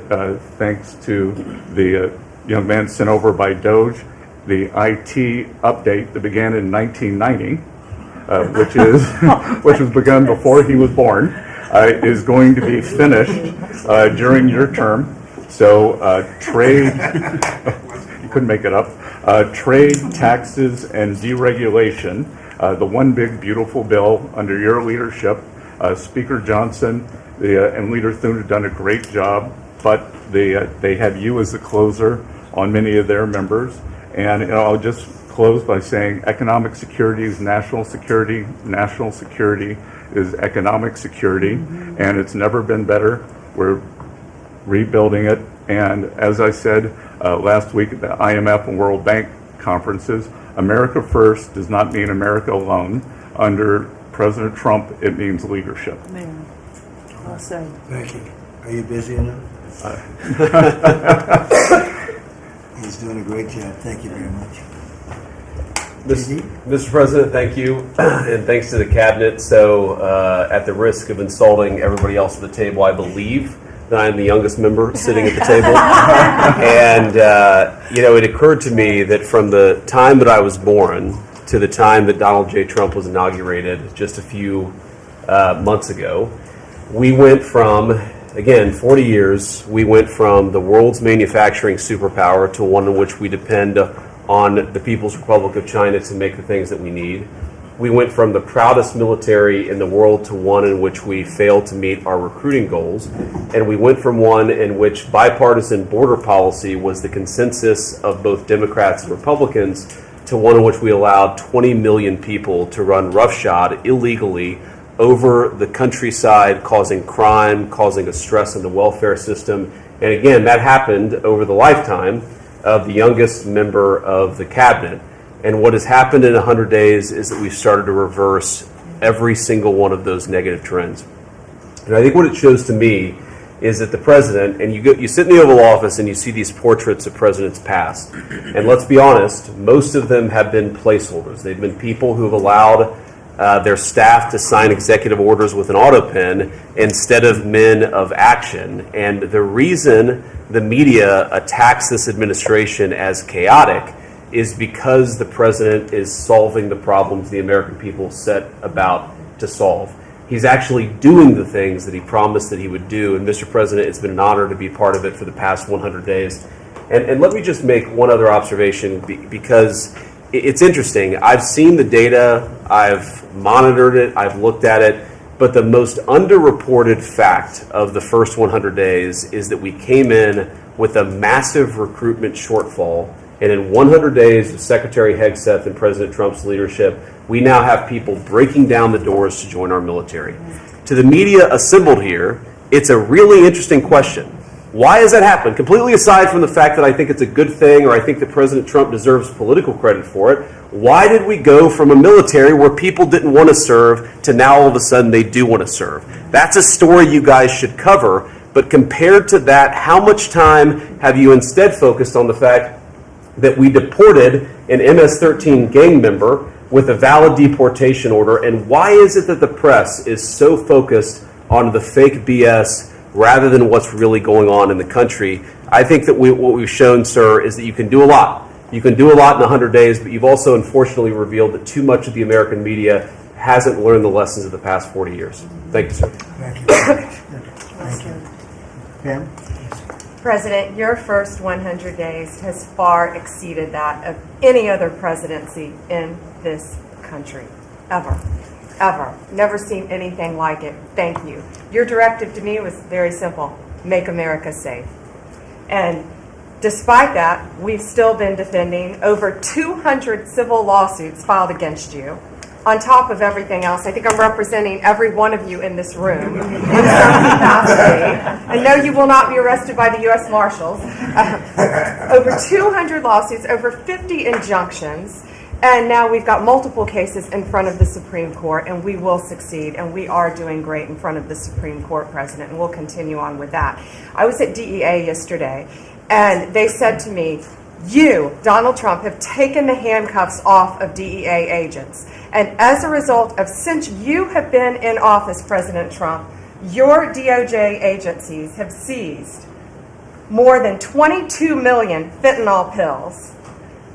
S12: thanks to the young man sent over by DOGE, the IT update that began in 1990, which was begun before he was born, is going to be finished during your term. So trade, you couldn't make it up, trade, taxes, and deregulation, the one big beautiful bill under your leadership. Speaker Johnson and Leader Thune have done a great job, but they have you as the closer on many of their members. And I'll just close by saying economic security is national security is economic security, and it's never been better. We're rebuilding it, and as I said last week at the IMF and World Bank conferences, America first does not mean America alone. Under President Trump, it means leadership.
S10: Man, well said.
S1: Thank you. Are you busy enough? He's doing a great job. Thank you very much.
S13: Mr. President, thank you, and thanks to the cabinet. So, at the risk of insulting everybody else at the table, I believe that I am the youngest member sitting at the table. And, it occurred to me that from the time that I was born to the time that Donald J. Trump was inaugurated just a few months ago, we went from, again, 40 years, we went from the world's manufacturing superpower to one in which we depend on the People's Republic of China to make the things that we need. We went from the proudest military in the world to one in which we failed to meet our recruiting goals. And we went from one in which bipartisan border policy was the consensus of both Democrats and Republicans to one in which we allowed 20 million people to run roughshod illegally over the countryside, causing crime, causing a stress on the welfare system. And again, that happened over the lifetime of the youngest member of the cabinet. And what has happened in 100 days is that we've started to reverse every single one of those negative trends. And I think what it shows to me is that the president, and you sit in the Oval Office and you see these portraits of presidents past, and let's be honest, most of them have been placeholders. They've been people who have allowed their staff to sign executive orders with an auto pen instead of men of action. And the reason the media attacks this administration as chaotic is because the president is solving the problems the American people set about to solve. He's actually doing the things that he promised that he would do. And Mr. President, it's been an honor to be part of it for the past 100 days. And let me just make one other observation because it's interesting. I've seen the data, I've monitored it, I've looked at it, but the most underreported fact of the first 100 days is that we came in with a massive recruitment shortfall. And in 100 days of Secretary Hegseth and President Trump's leadership, we now have people breaking down the doors to join our military. To the media assembled here, it's a really interesting question. Why has that happened? Completely aside from the fact that I think it's a good thing or I think that President Trump deserves political credit for it, why did we go from a military where people didn't want to serve to now all of a sudden they do want to serve? That's a story you guys should cover, but compared to that, how much time have you instead focused on the fact that we deported an MS-13 gang member with a valid deportation order, and why is it that the press is so focused on the fake BS rather than what's really going on in the country? I think that what we've shown, sir, is that you can do a lot. You can do a lot in 100 days, but you've also unfortunately revealed that too much of the American media hasn't learned the lessons of the past 40 years. Thank you, sir.
S1: Thank you. Thank you. Pam?
S14: President, your first 100 days has far exceeded that of any other presidency in this country, ever. Ever. Never seen anything like it. Thank you. Your directive to me was very simple. Make America safe. And despite that, we've still been defending over 200 civil lawsuits filed against you. On top of everything else, I think I'm representing every one of you in this room in some capacity. I know you will not be arrested by the U.S. Marshals. Over 200 lawsuits, over 50 injunctions, and now we've got multiple cases in front of the Supreme Court, and we will succeed, and we are doing great in front of the Supreme Court, President, and we'll continue on with that. I was at DEA yesterday, and they said to me, you, Donald Trump, have taken the handcuffs off of DEA agents. And as a result of, since you have been in office, President Trump, your DOJ agencies have seized more than 22 million fentanyl pills,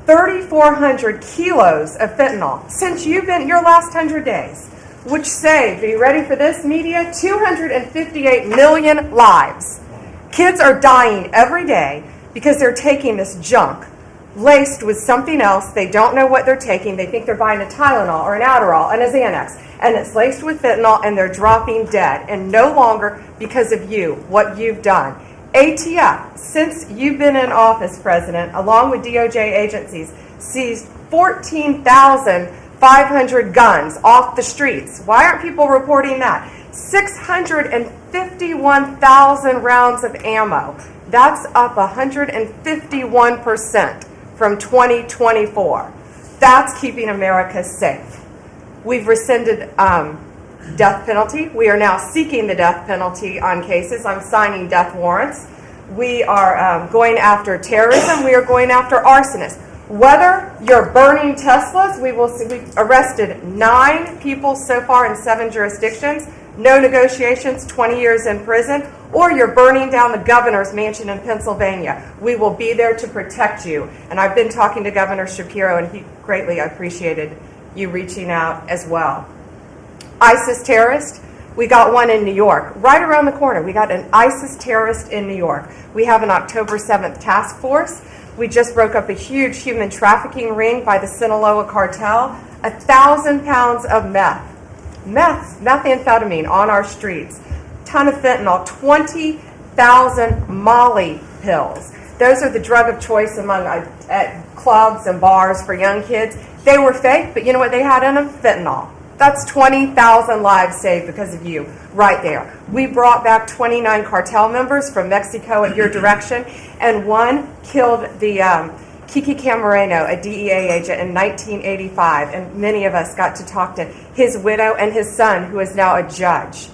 S14: 3,400 kilos of fentanyl since you've been your last 100 days, which saved, are you ready for this, media? 258 million lives. Kids are dying every day because they're taking this junk laced with something else. They don't know what they're taking. They think they're buying a Tylenol or an Adderall and a Xanax, and it's laced with fentanyl, and they're dropping dead. And no longer because of you, what you've done. ATF, since you've been in office, President, along with DOJ agencies, seized 14,500 guns off the streets. Why aren't people reporting that? 651,000 rounds of ammo. That's up 151% from 2024. That's keeping America safe. We've rescinded death penalty. We are now seeking the death penalty on cases. I'm signing death warrants. We are going after terrorism. We are going after arsonists. Whether you're burning Teslas, we've arrested 9 people so far in 7 jurisdictions. No negotiations, 20 years in prison, or you're burning down the governor's mansion in Pennsylvania. We will be there to protect you. And I've been talking to Governor Shapiro, and he greatly appreciated you reaching out as well. ISIS terrorist, we got one in New York, right around the corner. We got an ISIS terrorist in New York. We have an October 7th task force. We just broke up a huge human trafficking ring by the Sinaloa cartel. 1,000 pounds of methamphetamine on our streets, ton of fentanyl, 20,000 Molly pills. Those are the drug of choice among at clubs and bars for young kids. They were fake, but you know what they had in them? Fentanyl. That's 20,000 lives saved because of you, right there. We brought back 29 cartel members from Mexico at your direction, and one killed the Kiki Camareno, a DEA agent, in 1985, and many of us got to talk to his widow and his son, who is now a judge.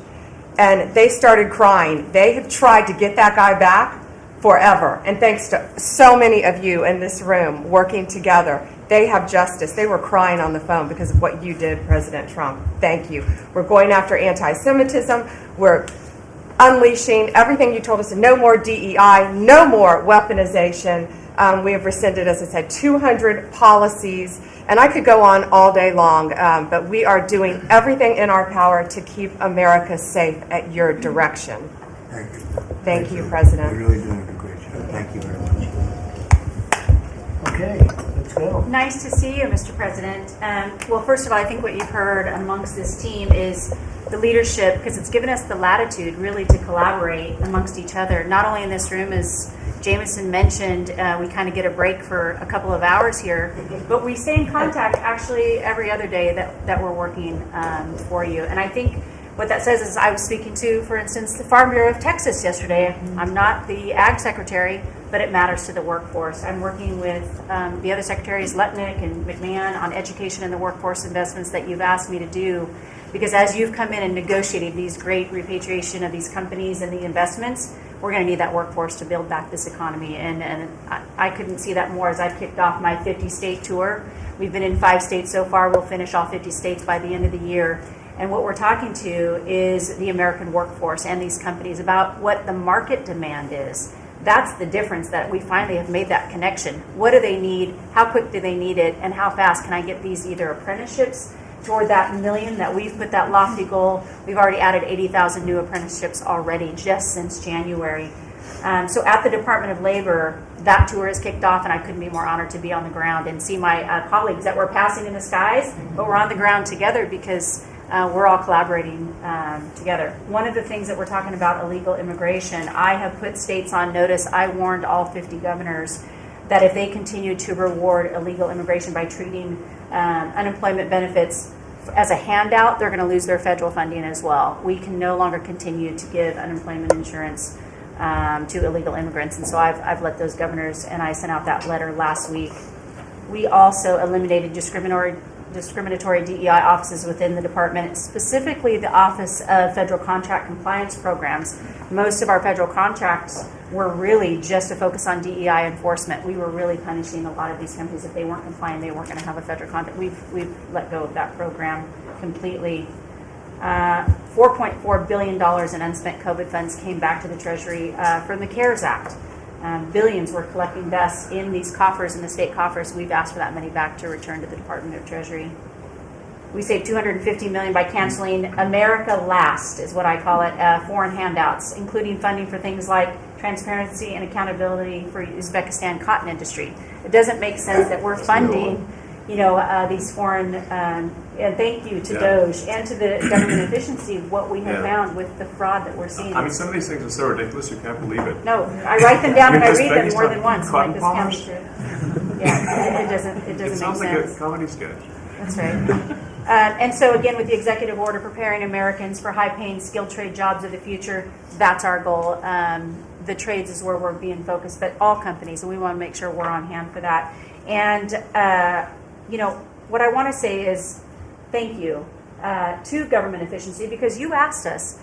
S14: and they started crying. They have tried to get that guy back forever. And thanks to so many of you in this room working together, they have justice. They were crying on the phone because of what you did, President Trump. Thank you. We're going after anti-Semitism. We're unleashing everything you told us. No more DEI, no more weaponization. We have rescinded, as I said, 200 policies. And I could go on all day long, but we are doing everything in our power to keep America safe at your direction.
S1: Thank you.
S14: Thank you, President.
S1: You're really doing a great job. Thank you very much. Okay, let's go.
S15: Nice to see you, Mr. President. Well, first of all, I think what you've heard amongst this team is the leadership, because it's given us the latitude really to collaborate amongst each other, not only in this room, as Jameson mentioned, we kind of get a break for a couple of hours here, but we stay in contact actually every other day that we're working for you. And I think what that says is, I was speaking to, for instance, the Farm Bureau of Texas yesterday. I'm not the Ag Secretary, but it matters to the workforce. I'm working with the other secretaries, Lutnick and McMahon, on education and the workforce investments that you've asked me to do. Because as you've come in and negotiated these great repatriation of these companies and the investments, we're going to need that workforce to build back this economy. And I couldn't see that more as I've kicked off my 50-state tour. We've been in 5 states so far. We'll finish all 50 states by the end of the year. And what we're talking to is the American workforce and these companies about what the market demand is. That's the difference, that we finally have made that connection. What do they need? How quick do they need it? And how fast can I get these either apprenticeships toward that million that we've put that lofty goal? We've already added 80,000 new apprenticeships already just since January. So at the Department of Labor, that tour has kicked off, and I couldn't be more honored to be on the ground and see my colleagues that we're passing in the skies, but we're on the ground together because we're all collaborating together. One of the things that we're talking about, illegal immigration, I have put states on notice. I warned all 50 governors that if they continue to reward illegal immigration by treating unemployment benefits as a handout, they're going to lose their federal funding as well. We can no longer continue to give unemployment insurance to illegal immigrants. And so I've let those governors, and I sent out that letter last week. We also eliminated discriminatory DEI offices within the department, specifically the Office of Federal Contract Compliance Programs. Most of our federal contracts were really just to focus on DEI enforcement. We were really punishing a lot of these companies. If they weren't compliant, they weren't going to have a federal contract. We've let go of that program completely. $4.4 billion in unspent COVID funds came back to the Treasury from the CARES Act. Billions were collecting thus in these coffers, in the state coffers. We've asked for that money back to return to the Department of Treasury. We saved $250 million by canceling America Last, is what I call it, foreign handouts, including funding for things like transparency and accountability for Uzbekistan cotton industry. It doesn't make sense that we're funding, these foreign, and thank you to DOJ and to the government efficiency, what we have found with the fraud that we're seeing.
S16: I mean, some of these things are so ridiculous, you can't believe it.
S15: No, I write them down and I read them more than once. Like this county trip. Yeah, it doesn't make sense.
S16: It sounds like a comedy sketch.
S15: That's right. And so again, with the executive order preparing Americans for high-paying, skilled trade jobs of the future, that's our goal. The trades is where we're being focused, but all companies, and we want to make sure we're on hand for that. And, what I want to say is thank you to government efficiency, because you asked us,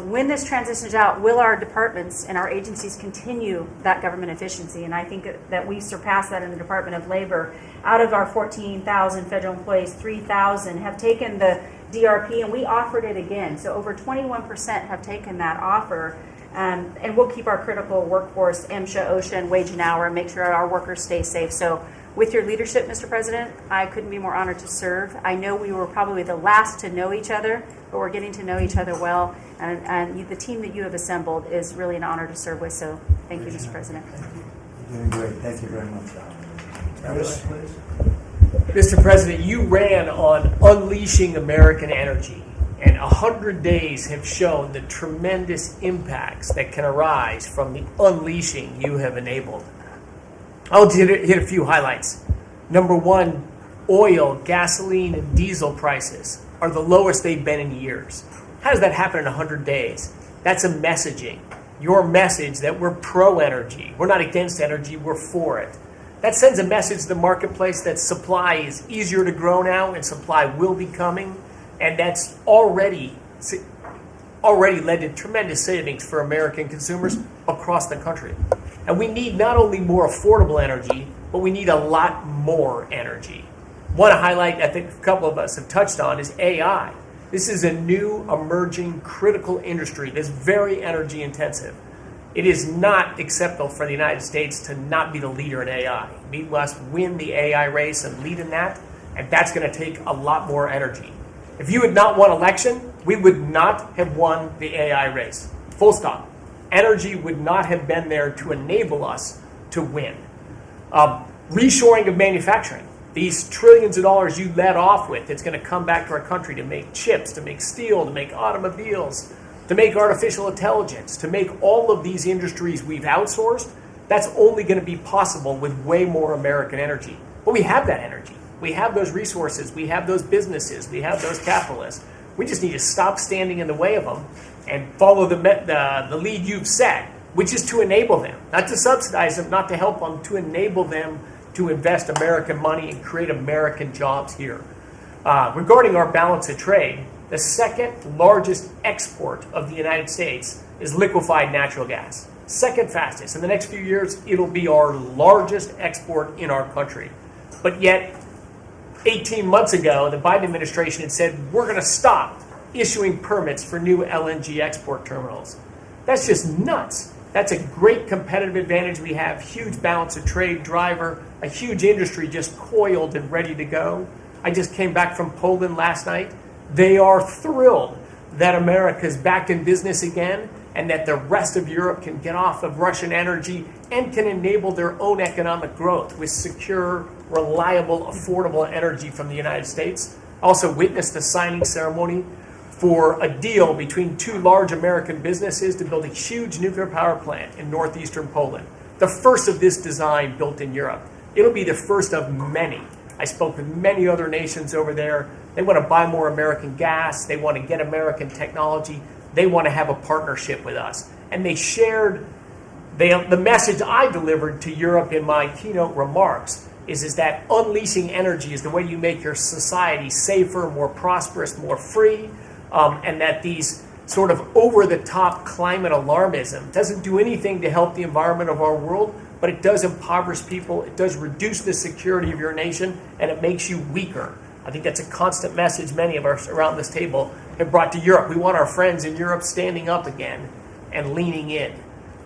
S15: when this transitions out, will our departments and our agencies continue that government efficiency? And I think that we surpassed that in the Department of Labor. Out of our 14,000 federal employees, 3,000 have taken the DRP, and we offered it again. So over 21% have taken that offer. And we'll keep our critical workforce, MSHA, OSHA, and wage and hour, and make sure our workers stay safe. So with your leadership, Mr. President, I couldn't be more honored to serve. I know we were probably the last to know each other, but we're getting to know each other well. And the team that you have assembled is really an honor to serve with. So thank you, Mr. President.
S1: You're doing great. Thank you very much. Chris, please.
S17: Mr. President, you ran on unleashing American energy, and 100 days have shown the tremendous impacts that can arise from the unleashing you have enabled. I'll hit a few highlights. Number one, oil, gasoline, and diesel prices are the lowest they've been in years. How does that happen in 100 days? That's a messaging. Your message that we're pro-energy. We're not against energy, we're for it. That sends a message to the marketplace that supply is easier to grow now and supply will be coming. And that's already already led to tremendous savings for American consumers across the country. And we need not only more affordable energy, but we need a lot more energy. One highlight I think a couple of us have touched on is AI. This is a new emerging critical industry that's very energy intensive. It is not acceptable for the United States to not be the leader in AI. We must win the AI race and lead in that, and that's going to take a lot more energy. If you had not won election, we would not have won the AI race. Full stop. Energy would not have been there to enable us to win. Reshoring of manufacturing. These trillions of dollars you led off with, it's going to come back to our country to make chips, to make steel, to make automobiles, to make artificial intelligence, to make all of these industries we've outsourced. That's only going to be possible with way more American energy. But we have that energy. We have those resources. We have those businesses. We have those capitalists. We just need to stop standing in the way of them and follow the lead you've set, which is to enable them, not to subsidize them, not to help them, to enable them to invest American money and create American jobs here. Regarding our balance of trade, the second largest export of the United States is liquefied natural gas. Second fastest. In the next few years, it'll be our largest export in our country. But yet, 18 months ago, the Biden administration had said, we're going to stop issuing permits for new LNG export terminals. That's just nuts. That's a great competitive advantage we have. Huge balance of trade driver, a huge industry just coiled and ready to go. I just came back from Poland last night. They are thrilled that America's back in business again and that the rest of Europe can get off of Russian energy and can enable their own economic growth with secure, reliable, affordable energy from the United States. Also witnessed the signing ceremony for a deal between two large American businesses to build a huge nuclear power plant in northeastern Poland. The first of this design built in Europe. It'll be the first of many. I spoke with many other nations over there. They want to buy more American gas. They want to get American technology. They want to have a partnership with us. And they shared the message I delivered to Europe in my keynote remarks is that unleashing energy is the way you make your society safer, more prosperous, more free, and that these sort of over-the-top climate alarmism doesn't do anything to help the environment of our world, but it does impoverish people, it does reduce the security of your nation, and it makes you weaker. I think that's a constant message many of us around this table have brought to Europe. We want our friends in Europe standing up again and leaning in.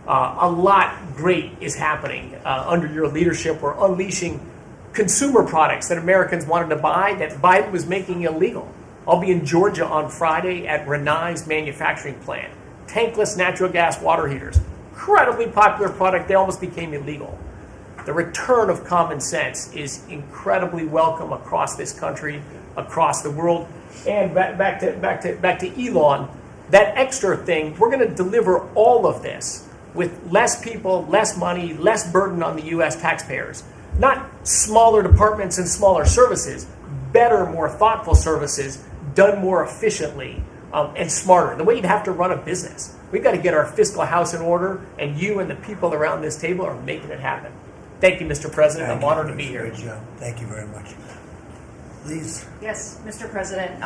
S17: A lot great is happening under your leadership. We're unleashing consumer products that Americans wanted to buy that Biden was making illegal. I'll be in Georgia on Friday at Renai's manufacturing plant. Tankless natural gas water heaters. Incredibly popular product. They almost became illegal. The return of common sense is incredibly welcome across this country, across the world. And back to Elon, that extra thing, we're going to deliver all of this with less people, less money, less burden on the U.S. taxpayers. Not smaller departments and smaller services, better, more thoughtful services done more efficiently and smarter. The way you'd have to run a business. We've got to get our fiscal house in order, and you and the people around this table are making it happen. Thank you, Mr. President. I'm honored to be here.
S1: Thank you very much. Please.
S15: Yes, Mr. President,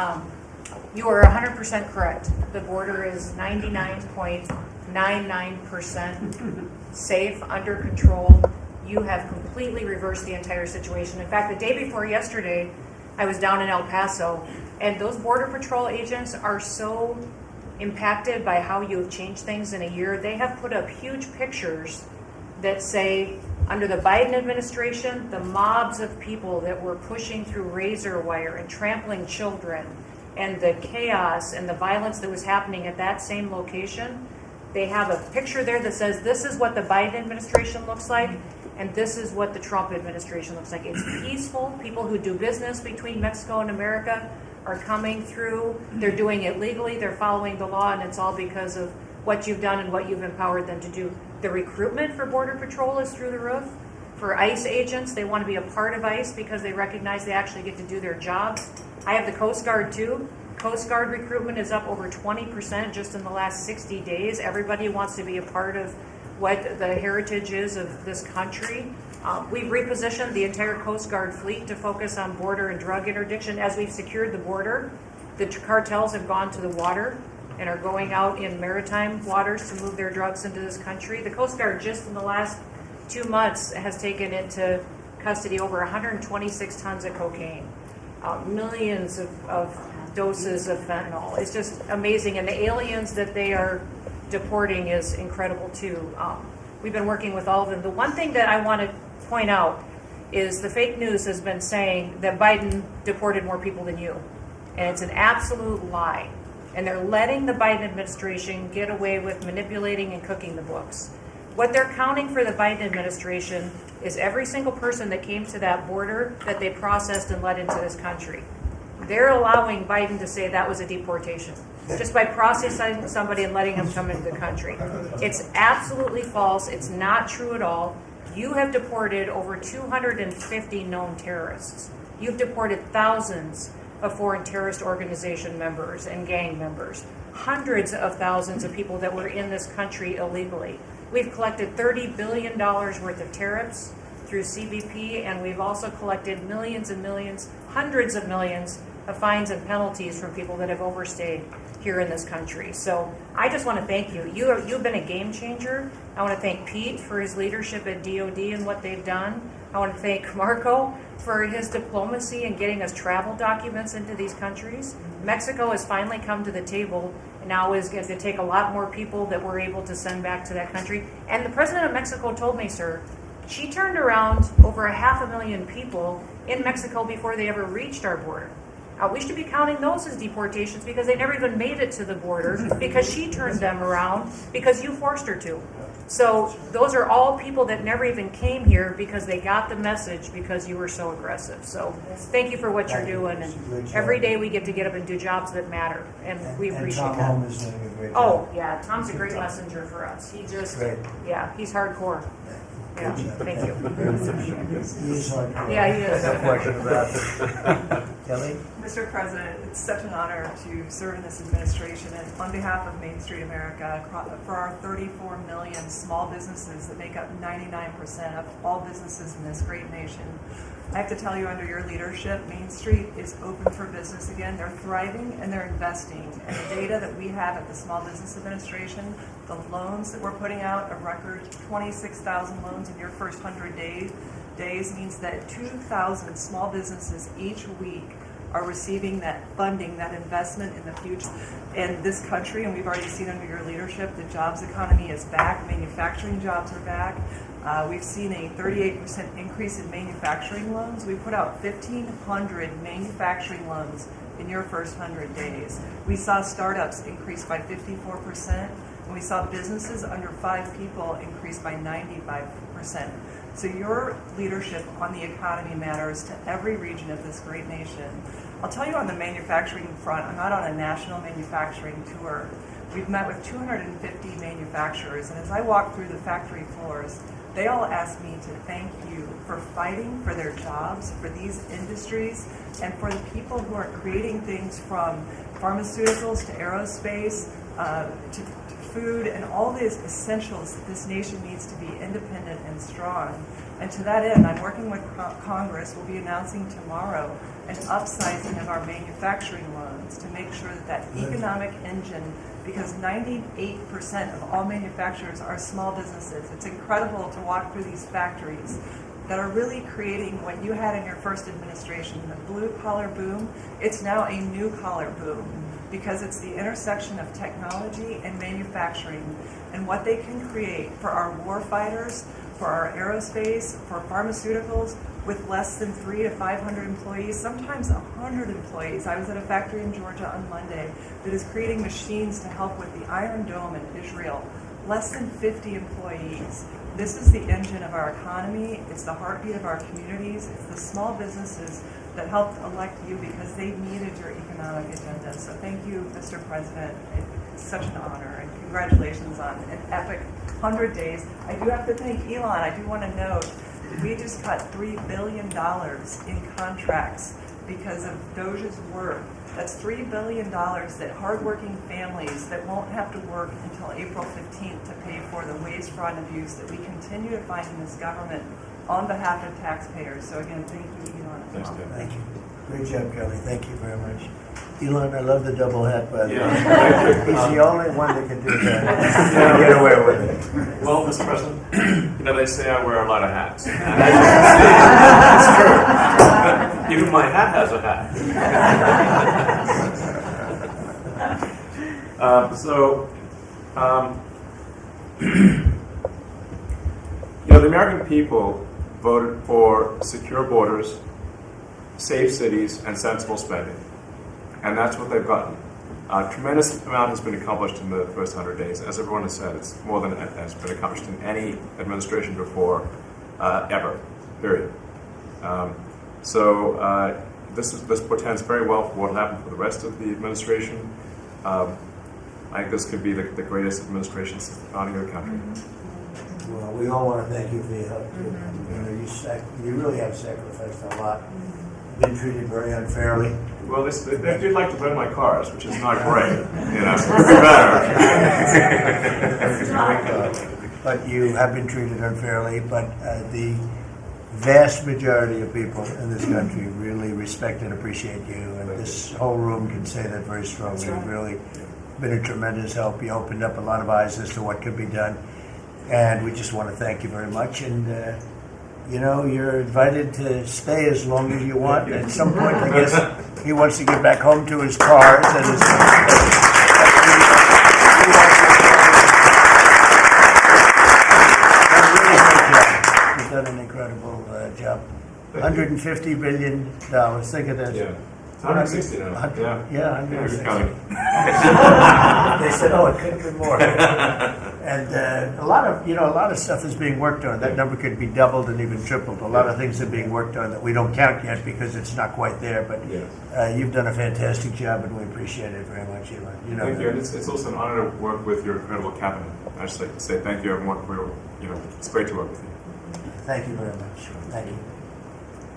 S15: you are 100% correct. The border is 99.99% safe, under control. You have completely reversed the entire situation. In fact, the day before yesterday, I was down in El Paso, and those Border Patrol agents are so impacted by how you have changed things in a year. They have put up huge pictures that say, under the Biden administration, the mobs of people that were pushing through razor wire and trampling children and the chaos and the violence that was happening at that same location, they have a picture there that says, this is what the Biden administration looks like, and this is what the Trump administration looks like. It's peaceful. People who do business between Mexico and America are coming through. They're doing it legally. They're following the law, and it's all because of what you've done and what you've empowered them to do. The recruitment for Border Patrol is through the roof. For ICE agents, they want to be a part of ICE because they recognize they actually get to do their jobs. I have the Coast Guard too. Coast Guard recruitment is up over 20% just in the last 60 days. Everybody wants to be a part of what the heritage is of this country. We've repositioned the entire Coast Guard fleet to focus on border and drug interdiction. As we've secured the border, the cartels have gone to the water.
S18: and are going out in maritime waters to move their drugs into this country. The Coast Guard just in the last 2 months has taken into custody over 126 tons of cocaine, millions of doses of fentanyl. It's just amazing. And the aliens that they are deporting is incredible too. We've been working with all of them. The one thing that I want to point out is the fake news has been saying that Biden deported more people than you. And it's an absolute lie. And they're letting the Biden administration get away with manipulating and cooking the books. What they're counting for the Biden administration is every single person that came to that border that they processed and let into this country. They're allowing Biden to say that was a deportation just by processing somebody and letting them come into the country. It's absolutely false. It's not true at all. You have deported over 250 known terrorists. You've deported thousands of foreign terrorist organization members and gang members, hundreds of thousands of people that were in this country illegally. We've collected $30 billion worth of tariffs through CBP, and we've also collected millions and millions, hundreds of millions of fines and penalties from people that have overstayed here in this country. So I just want to thank you. You've been a game changer. I want to thank Pete for his leadership at DOD and what they've done. I want to thank Marco for his diplomacy and getting us travel documents into these countries. Mexico has finally come to the table and now is going to take a lot more people that we're able to send back to that country. And the president of Mexico told me, sir, she turned around over 500,000 people in Mexico before they ever reached our border. We should be counting those as deportations because they never even made it to the border because she turned them around because you forced her to. So those are all people that never even came here because they got the message because you were so aggressive. So thank you for what you're doing. And every day we get to get up and do jobs that matter. And we appreciate
S1: Tom
S18: that.
S1: Holm is doing a great job.
S18: Oh, yeah. Tom's a great messenger for us. He just,
S1: Great.
S18: yeah, he's hardcore. Yeah, thank you.
S1: He is hardcore.
S18: Yeah, he is.
S1: No question about it. Kelly?
S19: Mr. President, it's such an honor to serve in this administration, and on behalf of Main Street America, for our 34 million small businesses that make up 99% of all businesses in this great nation, I have to tell you, under your leadership, Main Street is open for business again. They're thriving and they're investing. And the data that we have at the Small Business Administration, the loans that we're putting out, a record 26,000 loans in your first 100 days means that 2,000 small businesses each week are receiving that funding, that investment in the future in this country. And we've already seen under your leadership, the jobs economy is back, manufacturing jobs are back. We've seen a 38% increase in manufacturing loans. We put out 1,500 manufacturing loans in your first 100 days. We saw startups increase by 54%, and we saw businesses under 5 people increase by 95%. So your leadership on the economy matters to every region of this great nation. I'll tell you on the manufacturing front, I'm out on a national manufacturing tour. We've met with 250 manufacturers, and as I walk through the factory floors, they all ask me to thank you for fighting for their jobs, for these industries, and for the people who are creating things from pharmaceuticals to aerospace, to food, and all these essentials that this nation needs to be independent and strong. And to that end, I'm working with Congress. We'll be announcing tomorrow an upsizing of our manufacturing loans to make sure that that economic engine, because 98% of all manufacturers are small businesses. It's incredible to walk through these factories that are really creating what you had in your first administration, the blue-collar boom. It's now a new-collar boom because it's the intersection of technology and manufacturing and what they can create for our war fighters, for our aerospace, for pharmaceuticals, with less than 300 to 500 employees, sometimes 100 employees. I was at a factory in Georgia on Monday that is creating machines to help with the Iron Dome in Israel. Less than 50 employees. This is the engine of our economy. It's the heartbeat of our communities. It's the small businesses that helped elect you because they needed your economic agenda. So thank you, Mr. President. It's such an honor, and congratulations on an epic 100 days. I do have to thank Elon. I do want to note we just cut $3 billion in contracts because of Doge's work. That's $3 billion that hardworking families that won't have to work until April 15th to pay for the waste, fraud, and abuse that we continue to find in this government on behalf of taxpayers. So again, thank you, Elon.
S1: Thank you. Great job, Kelly. Thank you very much. Elon, I love the double hat, by the way.
S16: Yeah.
S1: He's the only one that can do that. Get away with it.
S16: Well, Mr. President, they say I wear a lot of hats.
S8: It's true. Even my hat has a hat.
S16: The American people voted for secure borders, safe cities, and sensible spending. And that's what they've gotten. A tremendous amount has been accomplished in the first 100 days. As everyone has said, it's more than has been accomplished in any administration before, ever, period. This portends very well for what will happen for the rest of the administration. I think this could be the greatest administration since the founding of the country.
S1: Well, we all want to thank you for your help. Too. You really have sacrificed a lot. Been treated very unfairly.
S16: Well, they do like to burn my cars, which is not great. It could be better.
S1: But you have been treated unfairly. But the vast majority of people in this country really respect and appreciate you, and this whole room can say that very strongly. You've really been a tremendous help. You opened up a lot of eyes as to what could be done, and we just want to thank you very much. And you're invited to stay as long as you want. At some point, I guess he wants to get back home to his cars and his. You've done an incredible job. $150 billion. Think of that.
S16: Yeah. It's 160 now.
S1: 160.
S16: Yeah,
S1: They said, "Oh, it could have been more." And a lot of stuff is being worked on. That number could be doubled and even tripled. A lot of things are being worked on that we don't count yet because it's not quite there. But you've done a fantastic job, and we appreciate it very much, Elon.
S16: Thank you. And it's also an honor to work with your incredible cabinet. I just like to say thank you, everyone. It's great to work with you.
S1: Thank you very much. Thank you.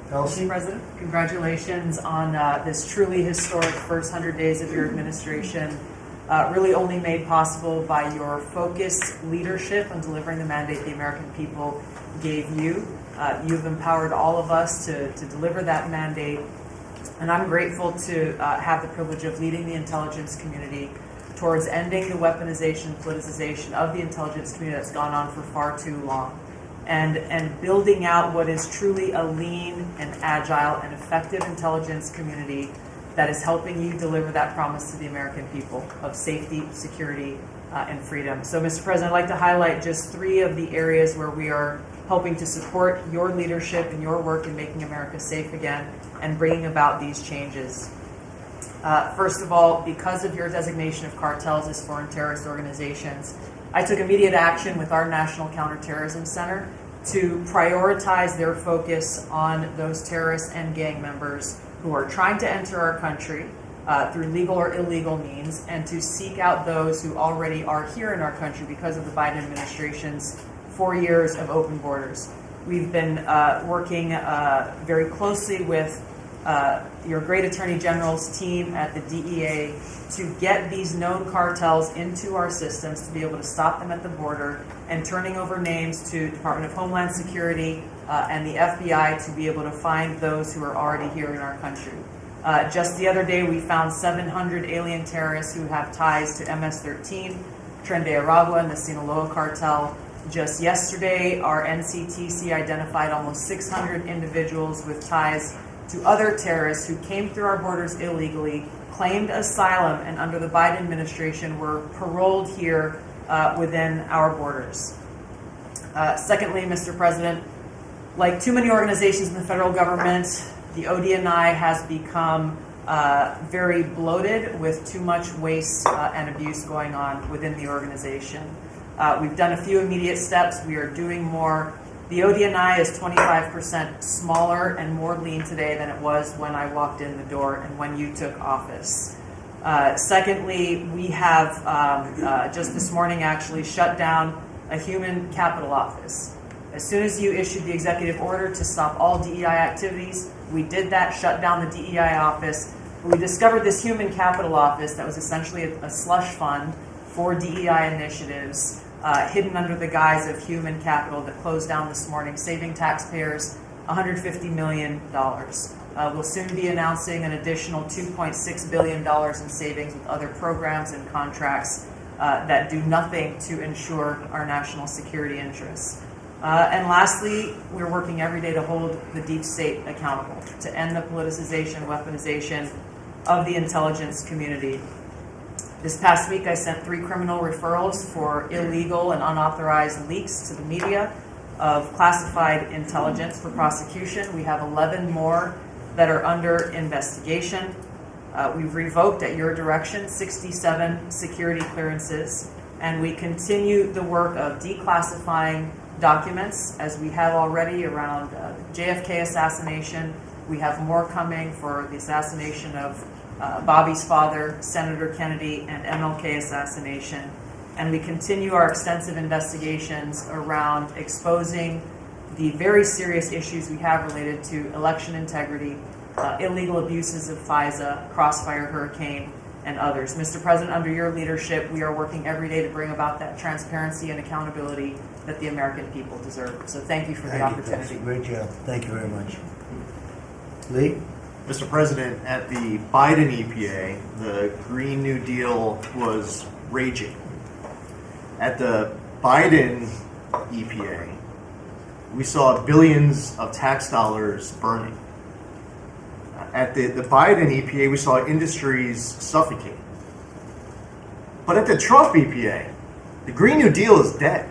S20: Mr. President, congratulations on this truly historic first 100 days of your administration, really only made possible by your focused leadership on delivering the mandate the American people gave you. You've empowered all of us to deliver that mandate, and I'm grateful to have the privilege of leading the intelligence community towards ending the weaponization, politicization of the intelligence community that's gone on for far too long. And building out what is truly a lean and agile and effective intelligence community that is helping you deliver that promise to the American people of safety, security, and freedom. So, Mr. President, I'd like to highlight just 3 of the areas where we are helping to support your leadership and your work in making America safe again and bringing about these changes. First of all, because of your designation of cartels as foreign terrorist organizations, I took immediate action with our National Counterterrorism Center to prioritize their focus on those terrorists and gang members who are trying to enter our country through legal or illegal means, and to seek out those who already are here in our country because of the Biden administration's 4 years of open borders. We've been working very closely with your great Attorney General's team at the DEA to get these known cartels into our systems, to be able to stop them at the border, and turning over names to Department of Homeland Security and the FBI to be able to find those who are already here in our country. Just the other day, we found 700 alien terrorists who have ties to MS-13, Tren de Aragua, and the Sinaloa cartel. Just yesterday, our NCTC identified almost 600 individuals with ties to other terrorists who came through our borders illegally, claimed asylum, and under the Biden administration were paroled here within our borders. Secondly, Mr. President, like too many organizations in the federal government, the ODNI has become very bloated with too much waste and abuse going on within the organization. We've done a few immediate steps. We are doing more. The ODNI is 25% smaller and more lean today than it was when I walked in the door and when you took office. Secondly, we have just this morning actually shut down a human capital office. As soon as you issued the executive order to stop all DEI activities, we did that, shut down the DEI office. But we discovered this human capital office that was essentially a slush fund for DEI initiatives, hidden under the guise of human capital, that closed down this morning, saving taxpayers $150 million. We'll soon be announcing an additional $2.6 billion in savings with other programs and contracts that do nothing to ensure our national security interests. And lastly, we're working every day to hold the deep state accountable, to end the politicization, weaponization of the intelligence community. This past week, I sent 3 criminal referrals for illegal and unauthorized leaks to the media of classified intelligence for prosecution. We have 11 more that are under investigation. We've revoked, at your direction, 67 security clearances, and we continue the work of declassifying documents, as we have already around JFK assassination. We have more coming for the assassination of Bobby's father, Senator Kennedy, and MLK assassination. And we continue our extensive investigations around exposing the very serious issues we have related to election integrity, illegal abuses of FISA, Crossfire Hurricane, and others. Mr. President, under your leadership, we are working every day to bring about that transparency and accountability that the American people deserve. So thank you for the opportunity.
S1: Great job. Thank you very much. Lee?
S21: Mr. President, at the Biden EPA, the Green New Deal was raging. At the Biden EPA, we saw billions of tax dollars burning. At the Biden EPA, we saw industries suffocate. But at the Trump EPA, the Green New Deal is dead.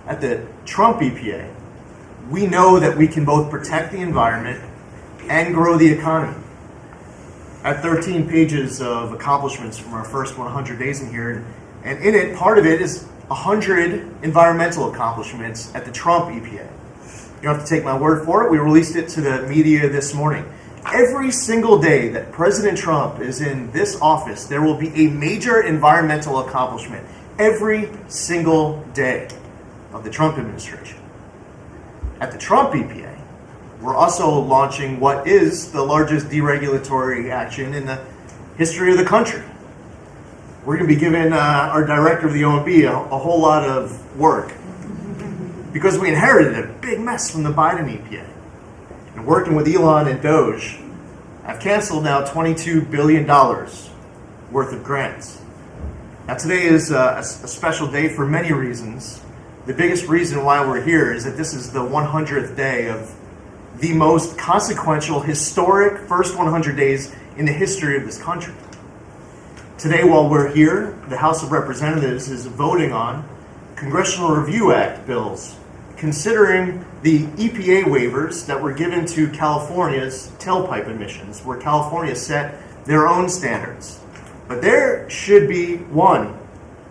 S21: At the Trump EPA, we know that we can both protect the environment and grow the economy. I have 13 pages of accomplishments from our first 100 days in here, and in it, part of it is 100 environmental accomplishments at the Trump EPA. You don't have to take my word for it. We released it to the media this morning. Every single day that President Trump is in this office, there will be a major environmental accomplishment. Every single day of the Trump administration. At the Trump EPA, we're also launching what is the largest deregulatory action in the history of the country. We're going to be giving our director of the OMB a whole lot of work because we inherited a big mess from the Biden EPA. And working with Elon and Doge, I've canceled now $22 billion worth of grants. Now today is a special day for many reasons. The biggest reason why we're here is that this is the 100th day of the most consequential, historic first 100 days in the history of this country. Today, while we're here, the House of Representatives is voting on Congressional Review Act bills, considering the EPA waivers that were given to California's tailpipe emissions, where California set their own standards. But there should be one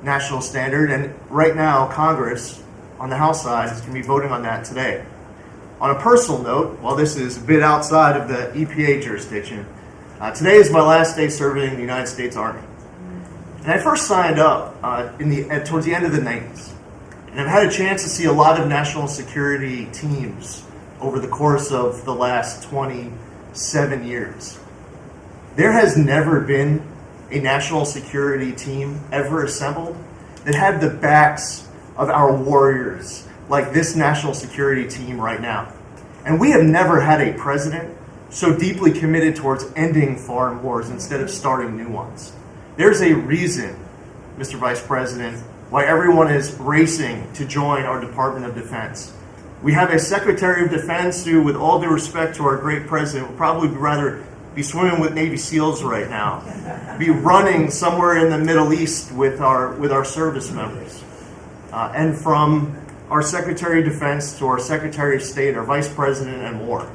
S21: national standard, and right now, Congress, on the House side, is going to be voting on that today. On a personal note, while this is a bit outside of the EPA jurisdiction, today is my last day serving in the United States Army. And I first signed up towards the end of the 90s. And I've had a chance to see a lot of national security teams over the course of the last 27 years. There has never been a national security team ever assembled that had the backs of our warriors like this national security team right now. And we have never had a president so deeply committed towards ending foreign wars instead of starting new ones. There's a reason, Mr. Vice President, why everyone is racing to join our Department of Defense. We have a Secretary of Defense who, with all due respect to our great president, would probably rather be swimming with Navy SEALs right now, be running somewhere in the Middle East with our service members. And from our Secretary of Defense to our Secretary of State, our Vice President, and more.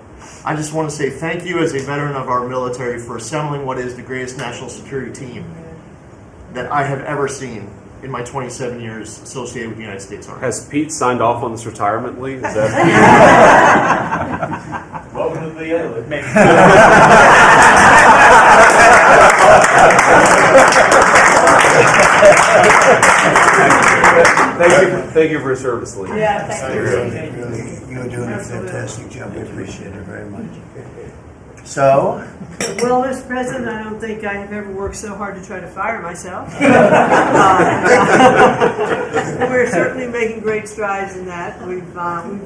S21: I just want to say thank you as a veteran of our military for assembling what is the greatest national security team that I have ever seen in my 27 years associated with the United States Army.
S13: Has Pete signed off on this retirement leave? Is that...
S8: Welcome to the other.
S13: Thank you for your service, Lee.
S1: Yeah, thank you. You're doing a fantastic job. We appreciate it very much. So?
S22: Well, Mr. President, I don't think I have ever worked so hard to try to fire myself. We're certainly making great strides in that. We've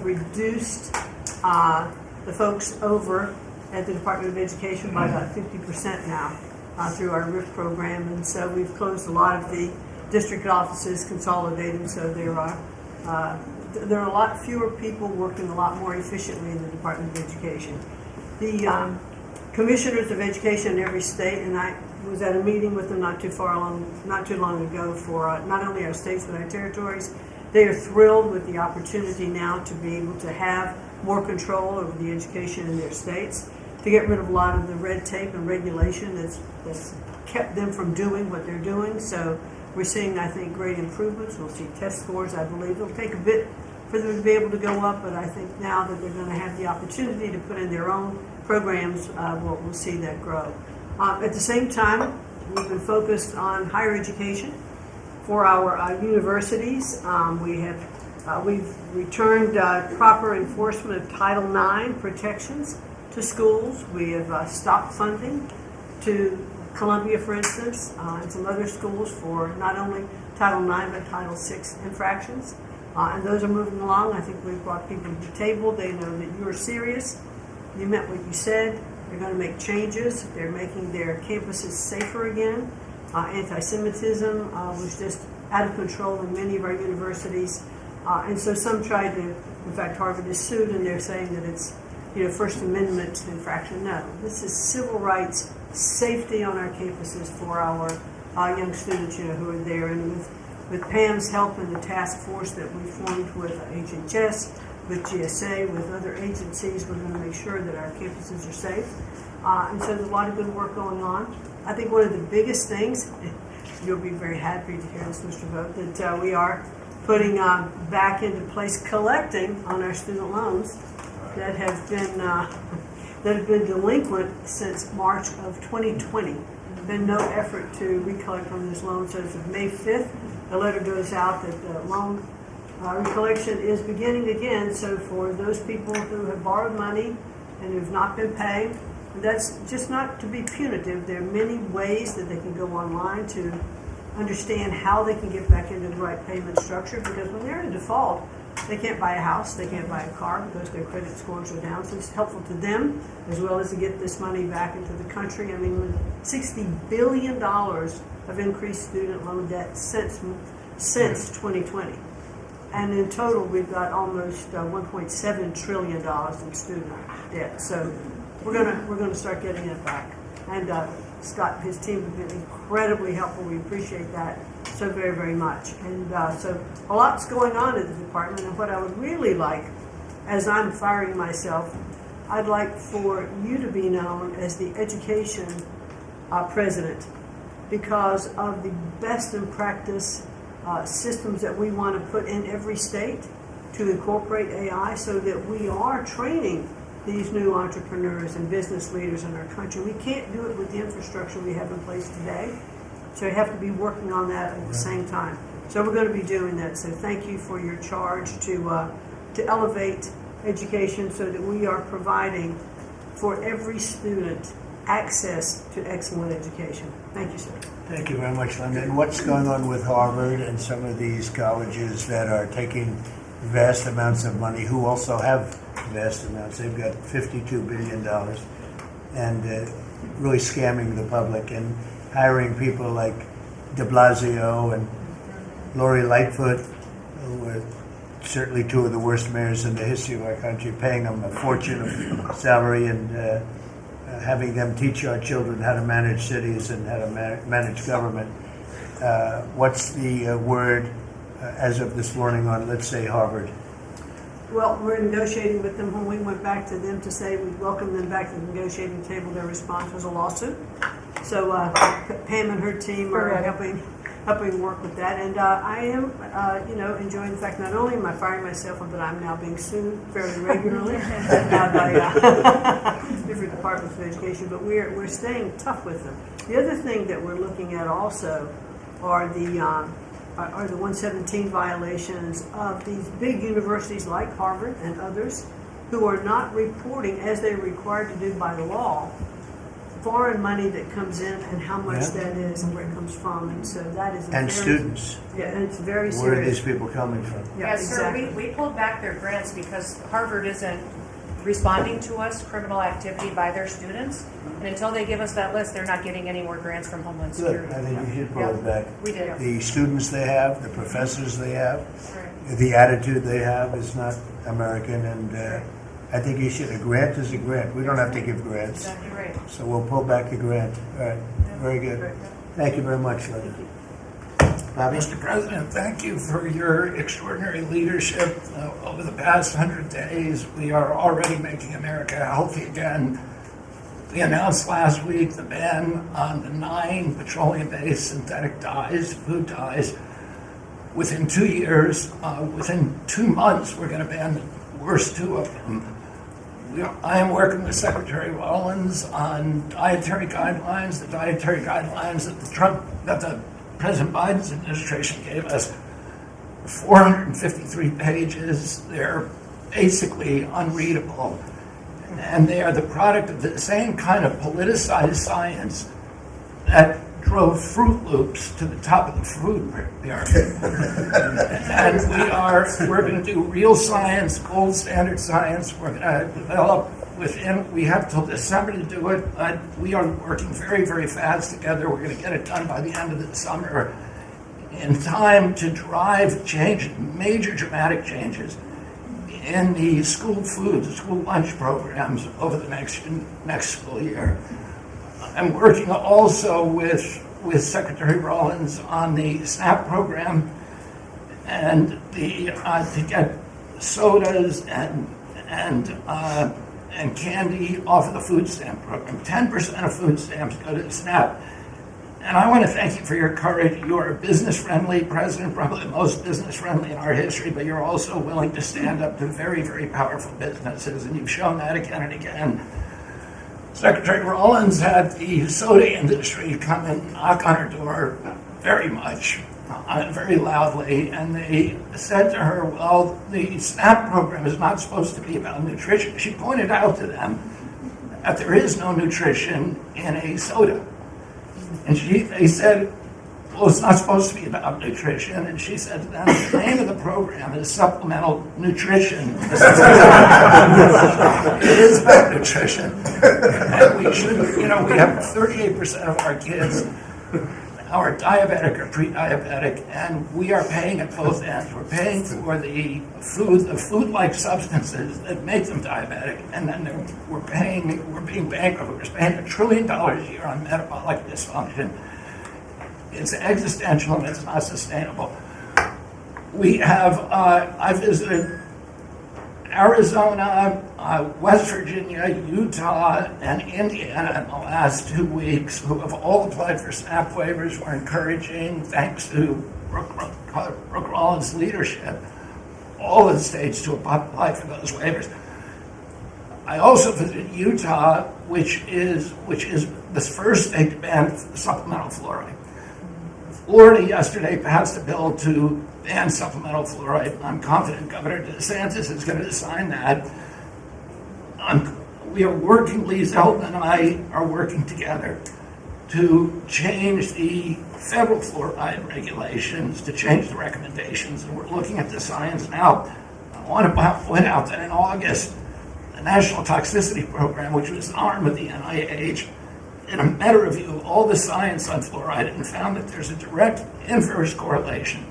S22: reduced the folks over at the Department of Education by about 50% now through our RIF program. And so we've closed a lot of the district offices, consolidated, so there are a lot fewer people working a lot more efficiently in the Department of Education. The commissioners of education in every state, and I was at a meeting with them not too long ago for not only our states but our territories. They are thrilled with the opportunity now to be able to have more control over the education in their states, to get rid of a lot of the red tape and regulation that's kept them from doing what they're doing. So we're seeing, I think, great improvements. We'll see test scores, I believe. It'll take a bit for them to be able to go up, but I think now that they're going to have the opportunity to put in their own programs, we'll see that grow. At the same time, we've been focused on higher education for our universities. We've returned proper enforcement of Title IX protections to schools. We have stopped funding to Columbia, for instance, and some other schools for not only Title IX but Title VI infractions. And those are moving along. I think we've brought people to the table. They know that you're serious. You meant what you said. They're going to make changes. They're making their campuses safer again. Anti-Semitism was just out of control in many of our universities. And so some tried to, in fact, Harvard is sued, and they're saying that it's First Amendment infraction. No, this is civil rights, safety on our campuses for our young students who are there. And with Pam's help and the task force that we formed with HHS, with GSA, with other agencies, we're going to make sure that our campuses are safe. And so there's a lot of good work going on. I think one of the biggest things, you'll be very happy to hear this, Mr. Vogt, that we are putting back into place collecting on our student loans that have been delinquent since March of 2020. There's been no effort to recollect on those loans. So as of May 5th, a letter goes out that the loan recollection is beginning again. So for those people who have borrowed money and who've not been paying, that's just not to be punitive. There are many ways that they can go online to understand how they can get back into the right payment structure, because when they're in default, they can't buy a house, they can't buy a car because their credit scores are down. So it's helpful to them as well as to get this money back into the country. I mean, $60 billion of increased student loan debt since 2020. And in total, we've got almost $1.7 trillion in student debt. So we're gonna start getting it back. And Scott and his team have been incredibly helpful. We appreciate that so very, very much. And so a lot's going on in the department. And what I would really like, as I'm firing myself, I'd like for you to be known as the education president, because of the best in practice systems that we want to put in every state to incorporate AI, so that we are training these new entrepreneurs and business leaders in our country. We can't do it with the infrastructure we have in place today, so we have to be working on that at the same time. So we're going to be doing that. So thank you for your charge to elevate education so that we are providing for every student access to excellent education. Thank you, sir.
S1: Thank you very much, Linda. And what's going on with Harvard and some of these colleges that are taking vast amounts of money, who also have vast amounts? They've got $52 billion and really scamming the public and hiring people like de Blasio and Lori Lightfoot, who are certainly two of the worst mayors in the history of our country, paying them a fortune of salary and having them teach our children how to manage cities and how to manage government. What's the word as of this morning on, let's say, Harvard?
S22: Well, we're negotiating with them. When we went back to them to say we welcome them back to the negotiating table, their response was a lawsuit. So Pam and her team are helping work with that. And I am, enjoying the fact not only am I firing myself, but I'm now being sued fairly regularly by different departments of education. But we're staying tough with them. The other thing that we're looking at also are the 117 violations of these big universities like Harvard and others who are not reporting, as they're required to do by the law, foreign money that comes in and how much that is and where it comes from. And so that is
S1: students.
S22: Yeah, and it's very serious.
S1: Where are these people coming from?
S18: Yeah, exactly. Sir, we pulled back their grants because Harvard isn't responding to us, criminal activity by their students. And until they give us that list, they're not getting any more grants from Homeland
S1: Good,
S18: Security.
S1: I think you should pull it back.
S18: We did.
S1: The students they have, the professors they have,
S18: Right.
S1: the attitude they have is not American, and I think you should. A grant is a grant. We don't have to give grants.
S18: Exactly right.
S1: So we'll pull back the grant. All right, very good. Thank you very much, Linda.
S2: Mr. President, thank you for your extraordinary leadership over the past 100 days. We are already making America healthy again. We announced last week the ban on the 9 petroleum-based synthetic dyes, food dyes. Within 2 years, within 2 months, we're going to ban the worst 2 of them. I am working with Secretary Rollins on dietary guidelines, the dietary guidelines that the President Biden's administration gave us. 453 pages. They're basically unreadable. And they are the product of the same kind of politicized science that drove Fruit Loops to the top of the food pyramid. And we're going to do real science, gold standard science. We're going to develop we have till December to do it. We are working very, very fast together. We're going to get it done by the end of the summer in time to drive change, major dramatic changes in the school food, the school lunch programs over the next school year. I'm working also with Secretary Rollins on the SNAP program and to get sodas and candy off of the food stamp program. 10% of food stamps go to SNAP. And I want to thank you for your courage. You are a business-friendly president, probably the most business-friendly in our history, but you're also willing to stand up to very, very powerful businesses, and you've shown that again and again. Secretary Rollins had the soda industry come and knock on her door very much, very loudly, and they said to her, well, the SNAP program is not supposed to be about nutrition. She pointed out to them that there is no nutrition in a soda. And they said, well, it's not supposed to be about nutrition. And she said to them, the name of the program is supplemental nutrition. It is about nutrition. And we should, we have 38% of our kids are diabetic or pre-diabetic, and we are paying at both ends. We're paying for the food-like substances that make them diabetic, and then we're being bankrupt. We're spending $1 trillion a year on metabolic dysfunction. It's existential and it's not sustainable. We have, I visited Arizona, West Virginia, Utah, and Indiana in the last 2 weeks, who have all applied for SNAP waivers. We're encouraging, thanks to Brooke Rollins' leadership, all of the states to apply for those waivers. I also visited Utah, which is the first state to ban supplemental fluoride. Florida yesterday passed a bill to ban supplemental fluoride. I'm confident Governor DeSantis is going to sign that. We are working, Lee Zeldin and I are working together to change the federal fluoride regulations, to change the recommendations, and we're looking at the science now. I want to point out that in August, the National Toxicity Program, which was an arm of the NIH, did a meta-review of all the science on fluoride and found that there's a direct inverse correlation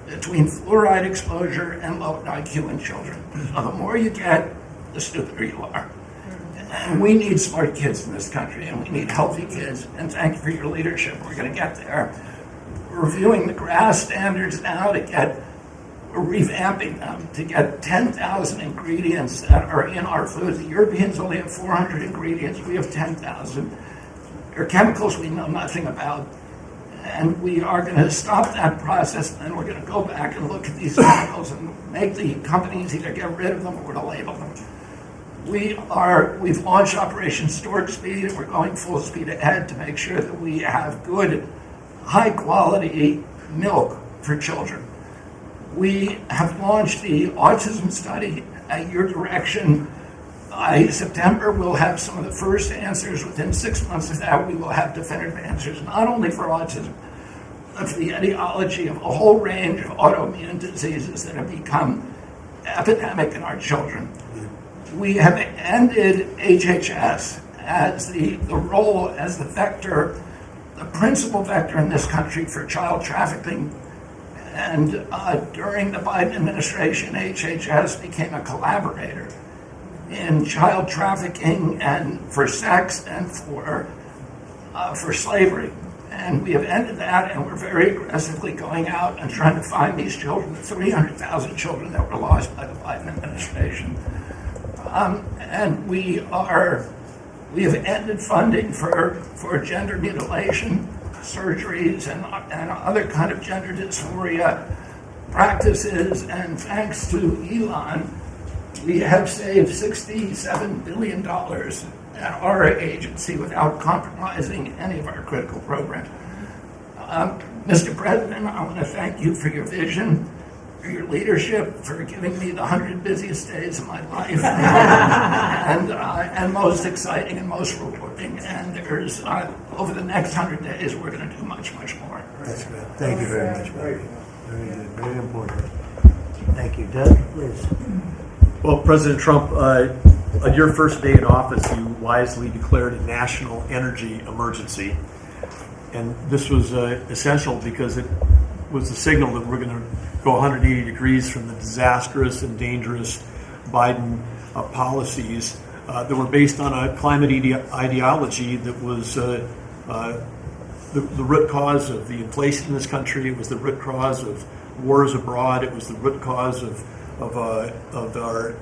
S2: between fluoride exposure and low IQ in children. So the more you get, the stupider you are. And we need smart kids in this country, and we need healthy kids, and thank you for your leadership. We're going to get there. We're reviewing the GRAS standards now we're revamping them to get 10,000 ingredients that are in our foods. The Europeans only have 400 ingredients. We have 10,000. There are chemicals we know nothing about. And we are going to stop that process, and then we're going to go back and look at these chemicals and make the companies either get rid of them or to label them. We've launched Operation Storage Speed, and we're going full speed ahead to make sure that we have good, high-quality milk for children. We have launched the autism study at your direction. By September, we'll have some of the first answers. Within 6 months of that, we will have definitive answers, not only for autism, but for the etiology of a whole range of autoimmune diseases that have become epidemic in our children. We have ended HHS as the role as the vector, the principal vector in this country for child trafficking. And during the Biden administration, HHS became a collaborator in child trafficking and for sex and for slavery. And we have ended that, and we're very aggressively going out and trying to find these children, the 300,000 children that were lost by the Biden administration. And we have ended funding for gender mutilation surgeries and other kind of gender dysphoria practices. And thanks to Elon, we have saved $67 billion at our agency without compromising any of our critical programs. Mr. President, I want to thank you for your vision, for your leadership, for giving me the 100 busiest days of my life, and most exciting and most rewarding. And there's over the next 100 days, we're going to do much, much more.
S1: That's good. Thank you very much. Very good. Very important. Thank you. Doug, please.
S3: Well, President Trump, on your first day in office, you wisely declared a national energy emergency. And this was essential because it was the signal that we're going to go 180 degrees from the disastrous and dangerous Biden policies that were based on a climate ideology that was the root cause of the inflation in this country. It was the root cause of wars abroad. It was the root cause of our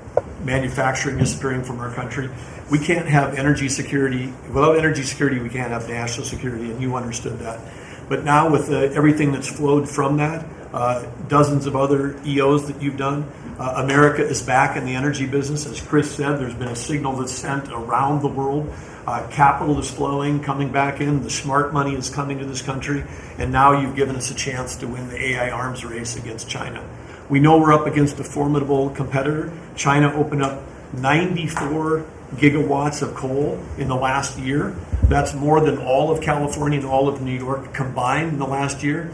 S3: manufacturing disappearing from our country. We can't have energy security. Without energy security, we can't have national security, and you understood that. But now with everything that's flowed from that, dozens of other EOs that you've done, America is back in the energy business. As Chris said, there's been a signal that's sent around the world. Capital is flowing, coming back in. The smart money is coming to this country. And now you've given us a chance to win the AI arms race against China. We know we're up against a formidable competitor. China opened up 94 gigawatts of coal in the last year. That's more than all of California and all of New York combined in the last year.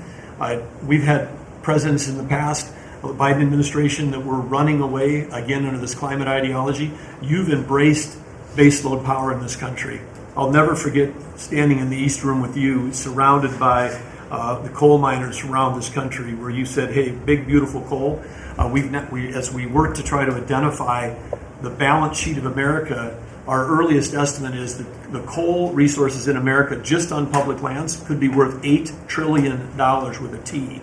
S3: We've had presidents in the past, the Biden administration, that were running away, again, under this climate ideology. You've embraced baseload power in this country. I'll never forget standing in the East Room with you, surrounded by the coal miners around this country, where you said, hey, big, beautiful coal. As we work to try to identify the balance sheet of America, our earliest estimate is that the coal resources in America, just on public lands, could be worth $8 trillion with a T.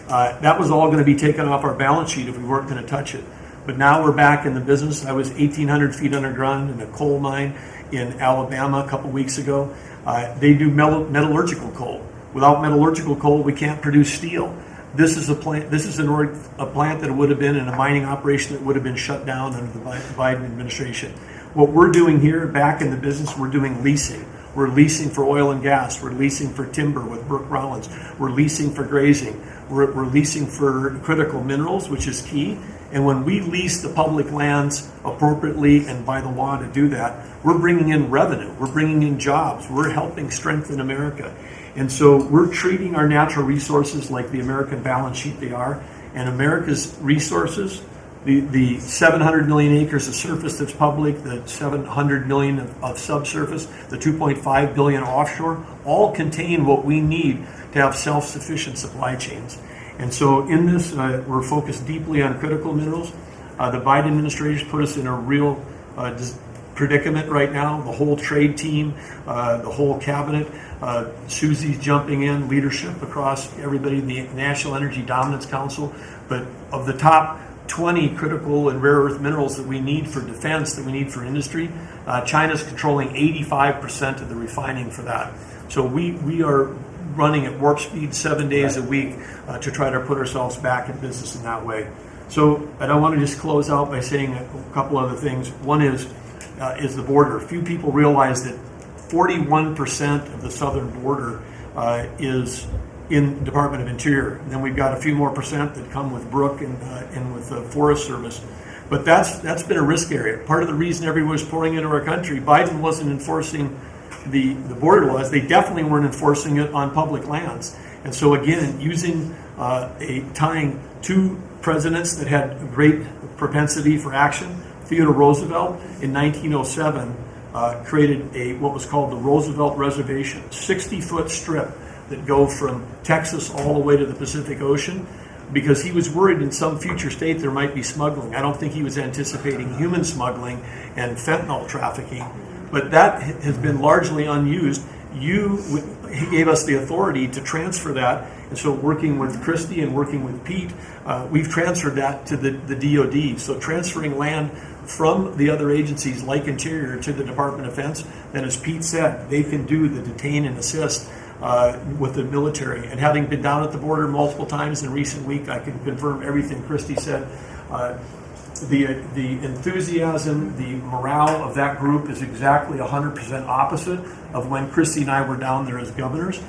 S3: That was all going to be taken off our balance sheet if we weren't going to touch it. But now we're back in the business. I was 1,800 feet underground in a coal mine in Alabama a couple weeks ago. They do metallurgical coal. Without metallurgical coal, we can't produce steel. This is a plant. This is a plant that would have been in a mining operation that would have been shut down under the Biden administration. What we're doing here, back in the business, we're doing leasing. We're leasing for oil and gas. We're leasing for timber with Brooke Rollins. We're leasing for grazing. We're leasing for critical minerals, which is key. And when we lease the public lands appropriately and by the law to do that, we're bringing in revenue. We're bringing in jobs. We're helping strengthen America. And so we're treating our natural resources like the American balance sheet they are. And America's resources, the 700 million acres of surface that's public, the 700 million of subsurface, the 2.5 billion offshore, all contain what we need to have self-sufficient supply chains. And so in this, we're focused deeply on critical minerals. The Biden administration put us in a real predicament right now. The whole trade team, the whole cabinet, Susie's jumping in, leadership across everybody, the National Energy Dominance Council. But of the top 20 critical and rare earth minerals that we need for defense, that we need for industry, China's controlling 85% of the refining for that. So we are running at warp speed 7 days a week to try to put ourselves back in business in that way. So, and I want to just close out by saying a couple other things. One is the border. Few people realize that 41% of the southern border is in the Department of Interior. And then we've got a few more percent that come with Brooke and with the Forest Service. But that's been a risk area. Part of the reason everyone was pouring into our country, Biden wasn't enforcing the border laws. They definitely weren't enforcing it on public lands. And so again, using tying two presidents that had a great propensity for action, Theodore Roosevelt in 1907 created what was called the Roosevelt Reservation, 60-foot strip that go from Texas all the way to the Pacific Ocean, because he was worried in some future state there might be smuggling. I don't think he was anticipating human smuggling and fentanyl trafficking, but that has been largely unused. He gave us the authority to transfer that, and so working with Christie and working with Pete, we've transferred that to the DOD. So transferring land from the other agencies like Interior to the Department of Defense, then as Pete said, they can do the detain and assist with the military. And having been down at the border multiple times in recent week, I can confirm everything Christie said. The enthusiasm, the morale of that group is exactly 100% opposite of when Christie and I were down there as governors.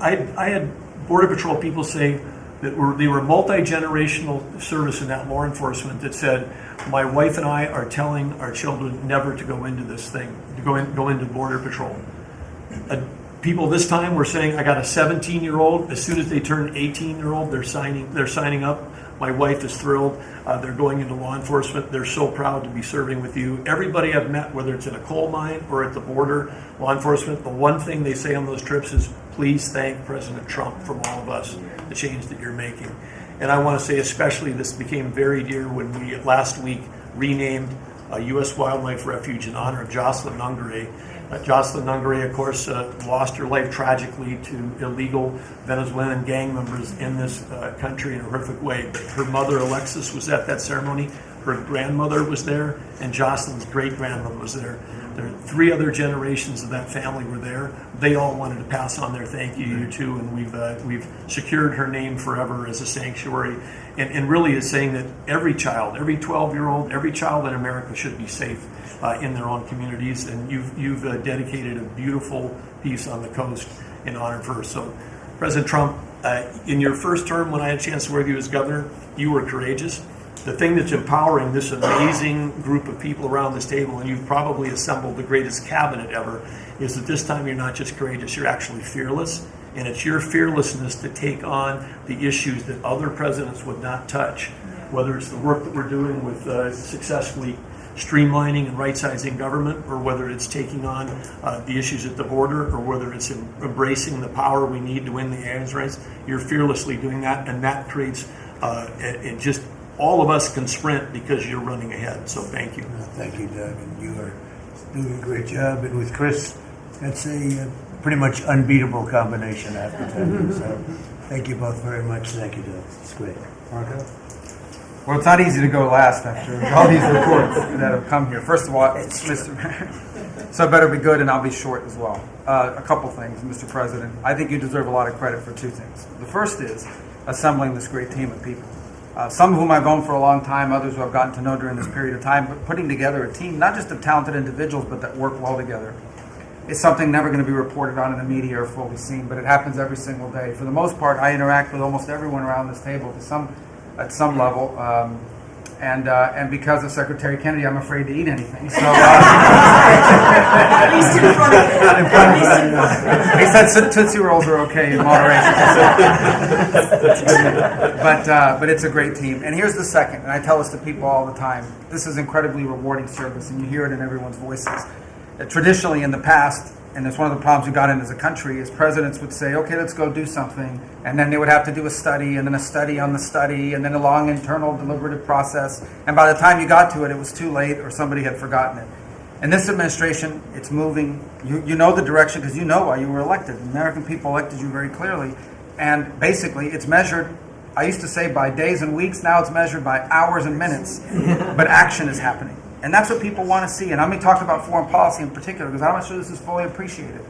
S3: I had Border Patrol people say that they were multi-generational service in that law enforcement that said, my wife and I are telling our children never to go into this thing, to go into Border Patrol. People this time were saying, I got a 17-year-old. As soon as they turn 18-year-old, they're signing up. My wife is thrilled. They're going into law enforcement. They're so proud to be serving with you. Everybody I've met, whether it's in a coal mine or at the border, law enforcement, the one thing they say on those trips is, please thank President Trump from all of us, the change that you're making. And I want to say especially this became very dear when we last week renamed a U.S. Wildlife Refuge in honor of Jocelyn Nungare. Jocelyn Nungare, of course, lost her life tragically to illegal Venezuelan gang members in this country in a horrific way. But her mother, Alexis, was at that ceremony. Her grandmother was there, and Jocelyn's great-grandmother was there. There are 3 other generations of that family were there. They all wanted to pass on their thank you to you too, and we've secured her name forever as a sanctuary. And really is saying that every child, every 12-year-old, every child in America should be safe in their own communities. And you've dedicated a beautiful piece on the coast in honor of her. So, President Trump, in your first term, when I had a chance to work with you as governor, you were courageous. The thing that's empowering this amazing group of people around this table, and you've probably assembled the greatest cabinet ever, is that this time you're not just courageous, you're actually fearless. And it's your fearlessness to take on the issues that other presidents would not touch, whether it's the work that we're doing with successfully streamlining and right-sizing government, or whether it's taking on the issues at the border, or whether it's embracing the power we need to win the aliens race. You're fearlessly doing that, and that creates it just all of us can sprint because you're running ahead. So thank you.
S1: Thank you, Doug, and you are doing a great job. And with Chris, that's a pretty much unbeatable combination, I have to tell you. So thank you both very much. Thank you, Doug. It's great. Marco?
S4: Well, it's not easy to go last after all these reports that have come here. First of all, Mr. So I better be good, and I'll be short as well. A couple things, Mr. President. I think you deserve a lot of credit for 2 things. The first is assembling this great team of people. Some of whom I've known for a long time, others who I've gotten to know during this period of time, but putting together a team, not just of talented individuals, but that work well together. It's something never going to be reported on in the media or fully seen, but it happens every single day. For the most part, I interact with almost everyone around this table at some level, and because of Secretary Kennedy, I'm afraid to eat anything. So,
S22: At least in front of him.
S4: He said Tootsie Rolls are okay in moderation. But it's a great team. And here's the second, and I tell this to people all the time. This is incredibly rewarding service, and you hear it in everyone's voices. Traditionally, in the past, and it's one of the problems we got in as a country, is presidents would say, okay, let's go do something, and then they would have to do a study, and then a study on the study, and then a long internal deliberative process, and by the time you got to it, it was too late, or somebody had forgotten it. In this administration, it's moving. You know the direction because you know why you were elected. The American people elected you very clearly, and basically it's measured, I used to say by days and weeks, now it's measured by hours and minutes, but action is happening. And that's what people want to see. And I'm going to talk about foreign policy in particular because I'm not sure this is fully appreciated.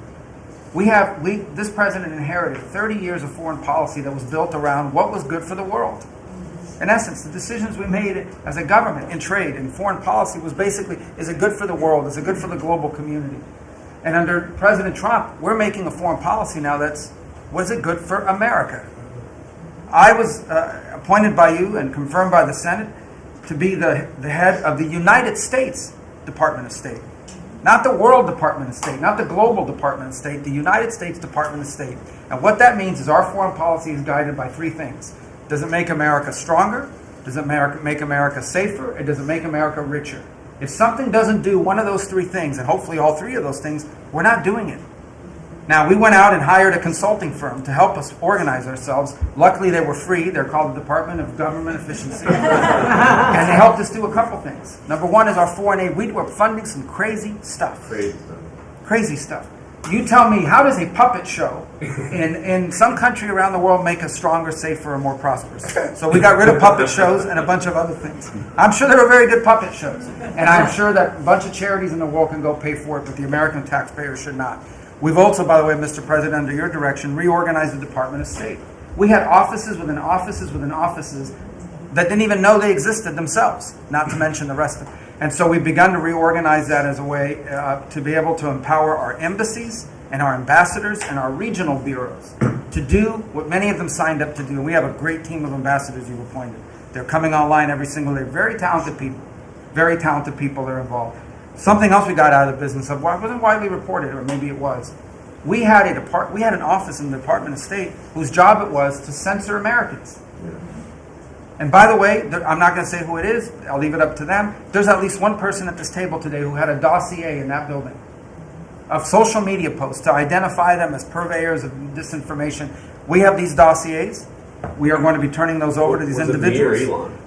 S4: This president inherited 30 years of foreign policy that was built around what was good for the world. In essence, the decisions we made as a government in trade and foreign policy was basically, is it good for the world? Is it good for the global community? And under President Trump, we're making a foreign policy now was it good for America? I was appointed by you and confirmed by the Senate to be the head of the United States Department of State. Not the World Department of State, not the Global Department of State, the United States Department of State. And what that means is our foreign policy is guided by 3 things. Does it make America stronger? Does it make America safer? And does it make America richer? If something doesn't do one of those three things, and hopefully all three of those things, we're not doing it. Now, we went out and hired a consulting firm to help us organize ourselves. Luckily, they were free. They're called the Department of Government Efficiency. And they helped us do a couple things. Number one is our foreign aid. We were funding some crazy stuff. Crazy stuff. You tell me, how does a puppet show in some country around the world make us stronger, safer, or more prosperous? So we got rid of puppet shows and a bunch of other things. I'm sure there were very good puppet shows. And I'm sure that a bunch of charities in the world can go pay for it, but the American taxpayer should not. We've also, by the way, Mr. President, under your direction, reorganized the Department of State. We had offices within offices within offices that didn't even know they existed themselves, not to mention the rest of it. And so we've begun to reorganize that as a way to be able to empower our embassies and our ambassadors and our regional bureaus to do what many of them signed up to do. And we have a great team of ambassadors you've appointed. They're coming online every single day. Very talented people that are involved. Something else we got out of the business of, well, it wasn't widely reported, or maybe it was. We had an office in the Department of State whose job it was to censor Americans. And by the way, I'm not going to say who it is. I'll leave it up to them. There's at least one person at this table today who had a dossier in that building of social media posts to identify them as purveyors of disinformation. We have these dossiers. We are going to be turning those over to these individuals.
S13: Me or Elon?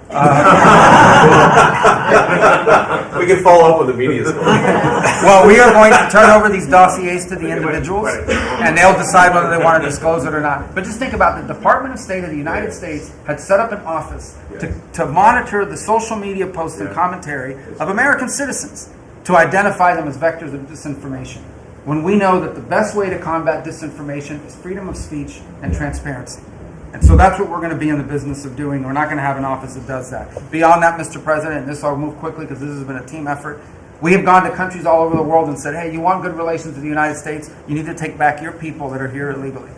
S13: We can follow up with the media story.
S4: Well, we are going to turn over these dossiers to the individuals, and they'll decide whether they want to disclose it or not. But just think about the Department of State of the United States had set up an office to monitor the social media posts and commentary of American citizens to identify them as vectors of disinformation. When we know that the best way to combat disinformation is freedom of speech and transparency. And so that's what we're going to be in the business of doing. We're not going to have an office that does that. Beyond that, Mr. President, and this I'll move quickly because this has been a team effort, we have gone to countries all over the world and said, hey, you want good relations with the United States, you need to take back your people that are here illegally.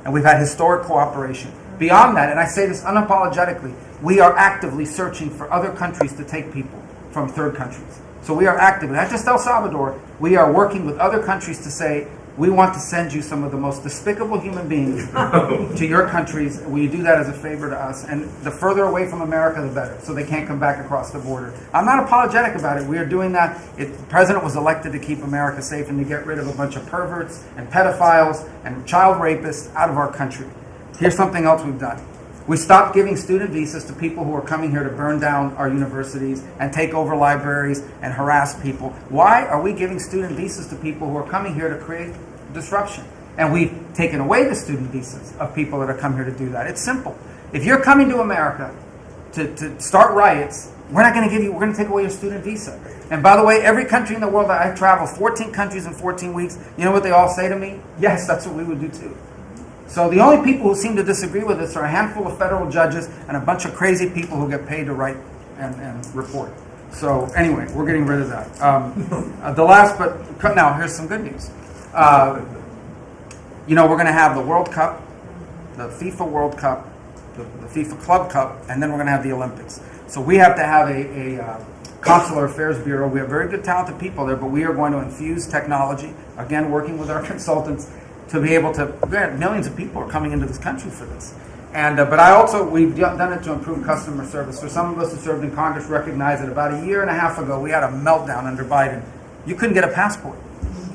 S4: And we've had historic cooperation. Beyond that, and I say this unapologetically, we are actively searching for other countries to take people from third countries. So we are actively, not just El Salvador, we are working with other countries to say, we want to send you some of the most despicable human beings to your countries. Will you do that as a favor to us? And the further away from America, the better, so they can't come back across the border. I'm not apologetic about it. We are doing that. The president was elected to keep America safe and to get rid of a bunch of perverts and pedophiles and child rapists out of our country. Here's something else we've done. We stopped giving student visas to people who are coming here to burn down our universities and take over libraries and harass people. Why are we giving student visas to people who are coming here to create disruption? And we've taken away the student visas of people that are coming here to do that. It's simple. If you're coming to America to start riots, we're not going to give you, we're going to take away your student visa. And by the way, every country in the world that I travel, 14 countries in 14 weeks, you know what they all say to me? Yes, that's what we would do too. So the only people who seem to disagree with us are a handful of federal judges and a bunch of crazy people who get paid to write and report. So anyway, we're getting rid of that. The last, but now here's some good news. We're going to have the World Cup, the FIFA World Cup, the FIFA Club Cup, and then we're going to have the Olympics. So we have to have a Consular Affairs Bureau. We have very good, talented people there, but we are going to infuse technology, again, working with our consultants, to be able to, millions of people are coming into this country for this. And we've done it to improve customer service. For some of us who served in Congress recognize that about a year and a half ago, we had a meltdown under Biden. You couldn't get a passport.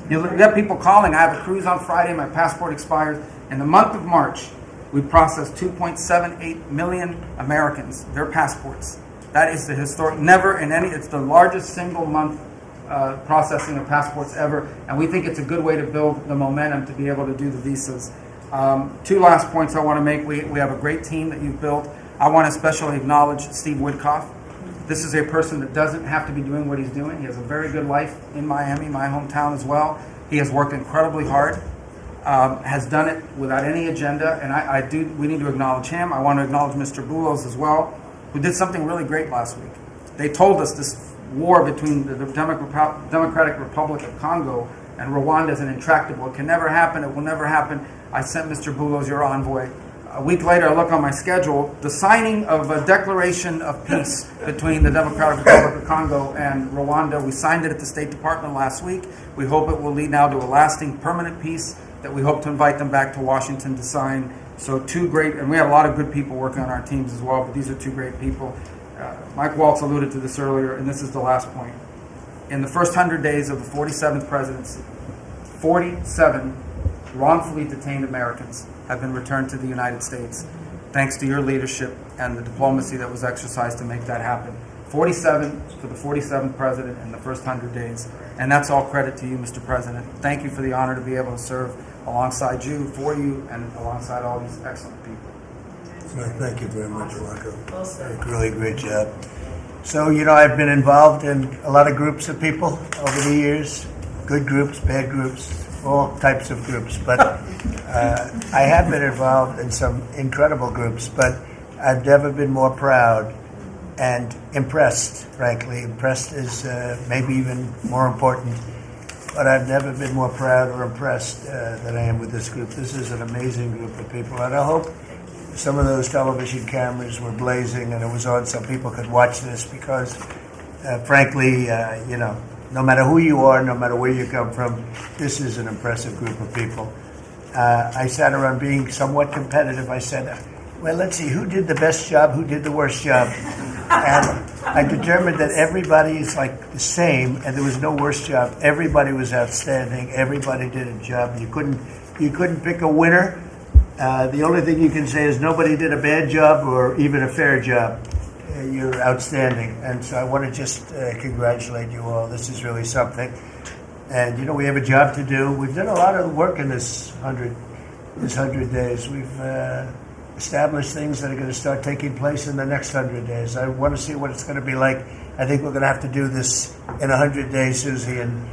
S4: You got people calling, I have a cruise on Friday, my passport expires. In the month of March, we processed 2.78 million Americans, their passports. That is the historic, it's the largest single month processing of passports ever, and we think it's a good way to build the momentum to be able to do the visas. Two last points I want to make. We have a great team that you've built. I want to especially acknowledge Steve Woodcock. This is a person that doesn't have to be doing what he's doing. He has a very good life in Miami, my hometown as well. He has worked incredibly hard, has done it without any agenda, and we need to acknowledge him. I want to acknowledge Mr. Boulos as well, who did something really great last week. They told us this war between the Democratic Republic of Congo and Rwanda is an intractable. It can never happen. It will never happen. I sent Mr. Boulos, your envoy. A week later, I look on my schedule, the signing of a declaration of peace between the Democratic Republic of Congo and Rwanda. We signed it at the State Department last week. We hope it will lead now to a lasting, permanent peace that we hope to invite them back to Washington to sign. So two great, and we have a lot of good people working on our teams as well, but these are two great people. Mike Waltz alluded to this earlier, and this is the last point. in the first 100 days of the 47th presidency, 47 wrongfully detained Americans have been returned to the United States, thanks to your leadership and the diplomacy that was exercised to make that happen. 47 for the 47th president in the first 100 days. And that's all credit to you, Mr. President. Thank you for the honor to be able to serve alongside you, for you, and alongside all these excellent people.
S1: Well, thank you very much, Marco. Really great job. So, I've been involved in a lot of groups of people over the years, good groups, bad groups, all types of groups. But I have been involved in some incredible groups, but I've never been more proud and impressed, frankly. Impressed is maybe even more important, but I've never been more proud or impressed than I am with this group. This is an amazing group of people, and I hope some of those television cameras were blazing and it was on so people could watch this because, frankly, no matter who you are, no matter where you come from, this is an impressive group of people. I sat around being somewhat competitive. I said, well, let's see, who did the best job, who did the worst job? And I determined that everybody is like the same, and there was no worst job. Everybody was outstanding. Everybody did a job. You couldn't pick a winner. The only thing you can say is nobody did a bad job or even a fair job. You're outstanding, and so I want to just congratulate you all. This is really something, and we have a job to do. We've done a lot of work in this 100 days. We've established things that are going to start taking place in the next 100 days. I want to see what it's going to be like. I think we're going to have to do this in 100 days, Susie, and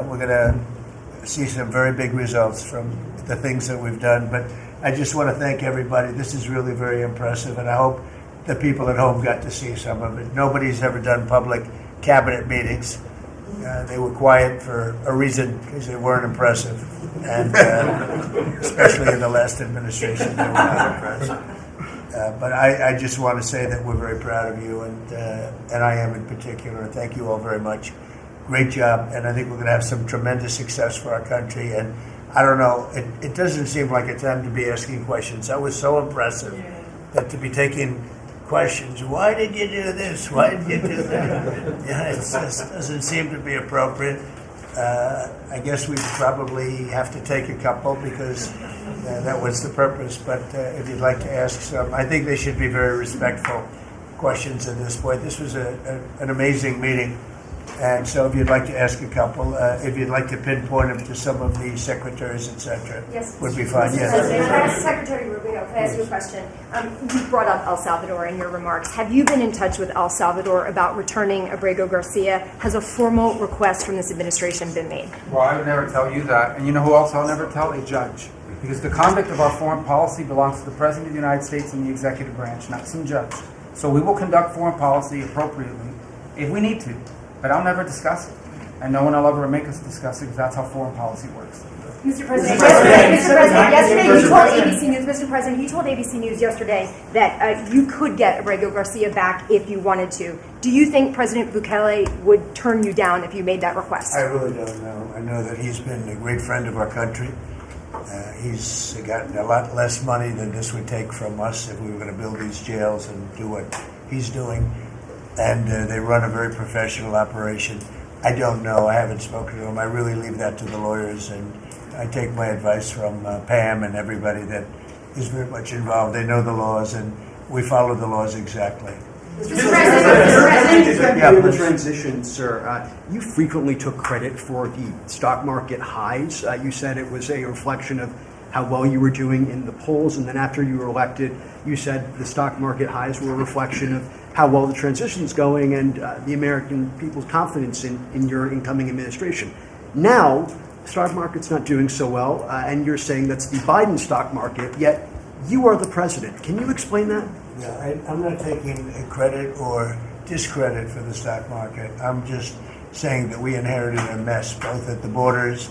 S1: we're going to see some very big results from the things that we've done. But I just want to thank everybody. This is really very impressive, and I hope the people at home got to see some of it. Nobody's ever done public cabinet meetings. They were quiet for a reason, because they weren't impressive, and especially in the last administration, they were not impressive. But I just want to say that we're very proud of you, and I am in particular. Thank you all very much. Great job, and I think we're going to have some tremendous success for our country. And I don't know, it doesn't seem like a time to be asking questions. That was so impressive that to be taking questions. Why did you do this? Why did you do that? It just doesn't seem to be appropriate. I guess we probably have to take a couple because that was the purpose. But if you'd like to ask some, I think they should be very respectful questions at this point. This was an amazing meeting. And so if you'd like to ask a couple, if you'd like to pinpoint them to some of the secretaries, etc., would be fine.
S5: Yes. Secretary Rubio, can I ask you a question? You brought up El Salvador in your remarks. Have you been in touch with El Salvador about returning Abrego Garcia? Has a formal request from this administration been made?
S4: Well, I would never tell you that. And you know who else I'll never tell? A judge. Because the conduct of our foreign policy belongs to the President of the United States and the executive branch, not some judge. So we will conduct foreign policy appropriately if we need to. But I'll never discuss it. And no one will ever make us discuss it because that's how foreign policy works.
S5: Mr. President, yesterday you told ABC News, Mr. President, you told ABC News yesterday that you could get Abrego Garcia back if you wanted to. Do you think President Bukele would turn you down if you made that request?
S1: I really don't know. I know that he's been a great friend of our country. He's gotten a lot less money than this would take from us if we were going to build these jails and do what he's doing. And they run a very professional operation. I don't know. I haven't spoken to them. I really leave that to the lawyers, and I take my advice from Pam and everybody that is very much involved. They know the laws, and we follow the laws exactly.
S6: Mr. President, the transition, sir. You frequently took credit for the stock market highs. You said it was a reflection of how well you were doing in the polls, and then after you were elected, you said the stock market highs were a reflection of how well the transition is going and the American people's confidence in your incoming administration. Now, the stock market's not doing so well, and you're saying that's the Biden stock market, yet you are the president. Can you explain that?
S1: Yeah, I'm not taking credit or discredit for the stock market. I'm just saying that we inherited a mess, both at the borders.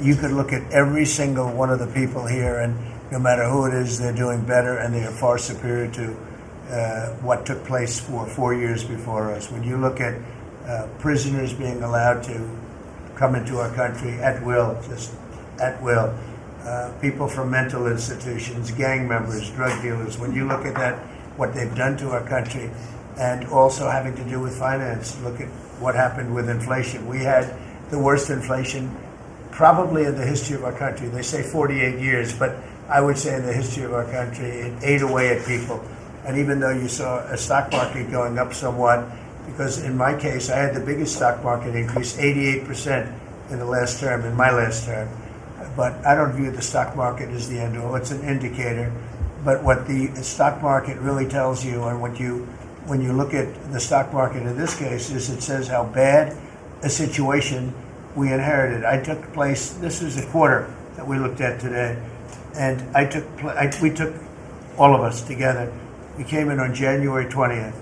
S1: You could look at every single one of the people here, and no matter who it is, they're doing better, and they are far superior to what took place for 4 years before us. When you look at prisoners being allowed to come into our country at will, just at will, people from mental institutions, gang members, drug dealers, when you look at that, what they've done to our country, and also having to do with finance. Look at what happened with inflation. We had the worst inflation probably in the history of our country. They say 48 years, but I would say in the history of our country, it ate away at people. And even though you saw a stock market going up somewhat, because in my case, I had the biggest stock market increase, 88% in the last term, in my last term. But I don't view the stock market as the end all. It's an indicator. But what the stock market really tells you, and when you look at the stock market in this case, is it says how bad a situation we inherited. This is a quarter that we looked at today, and we took all of us together. We came in on January 20th.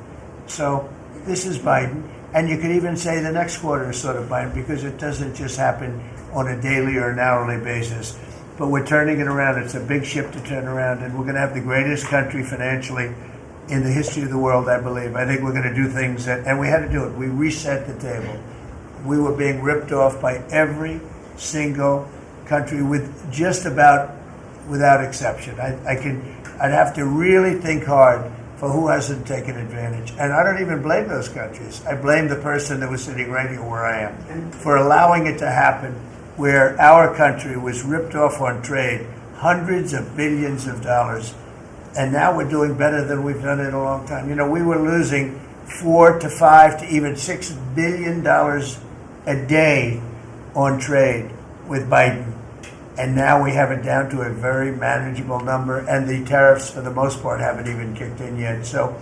S1: So this is Biden, and you could even say the next quarter is sort of Biden because it doesn't just happen on a daily or an hourly basis. But we're turning it around. It's a big ship to turn around, and we're going to have the greatest country financially in the history of the world, I believe. I think we're going to do things and we had to do it. We reset the table. We were being ripped off by every single country with just about without exception. I'd have to really think hard for who hasn't taken advantage. And I don't even blame those countries. I blame the person that was sitting right here where I am for allowing it to happen, where our country was ripped off on trade, hundreds of billions of dollars. And now we're doing better than we've done in a long time. You know, we were losing $4 to $5 to even $6 billion a day on trade with Biden. And now we have it down to a very manageable number, and the tariffs, for the most part, haven't even kicked in yet. So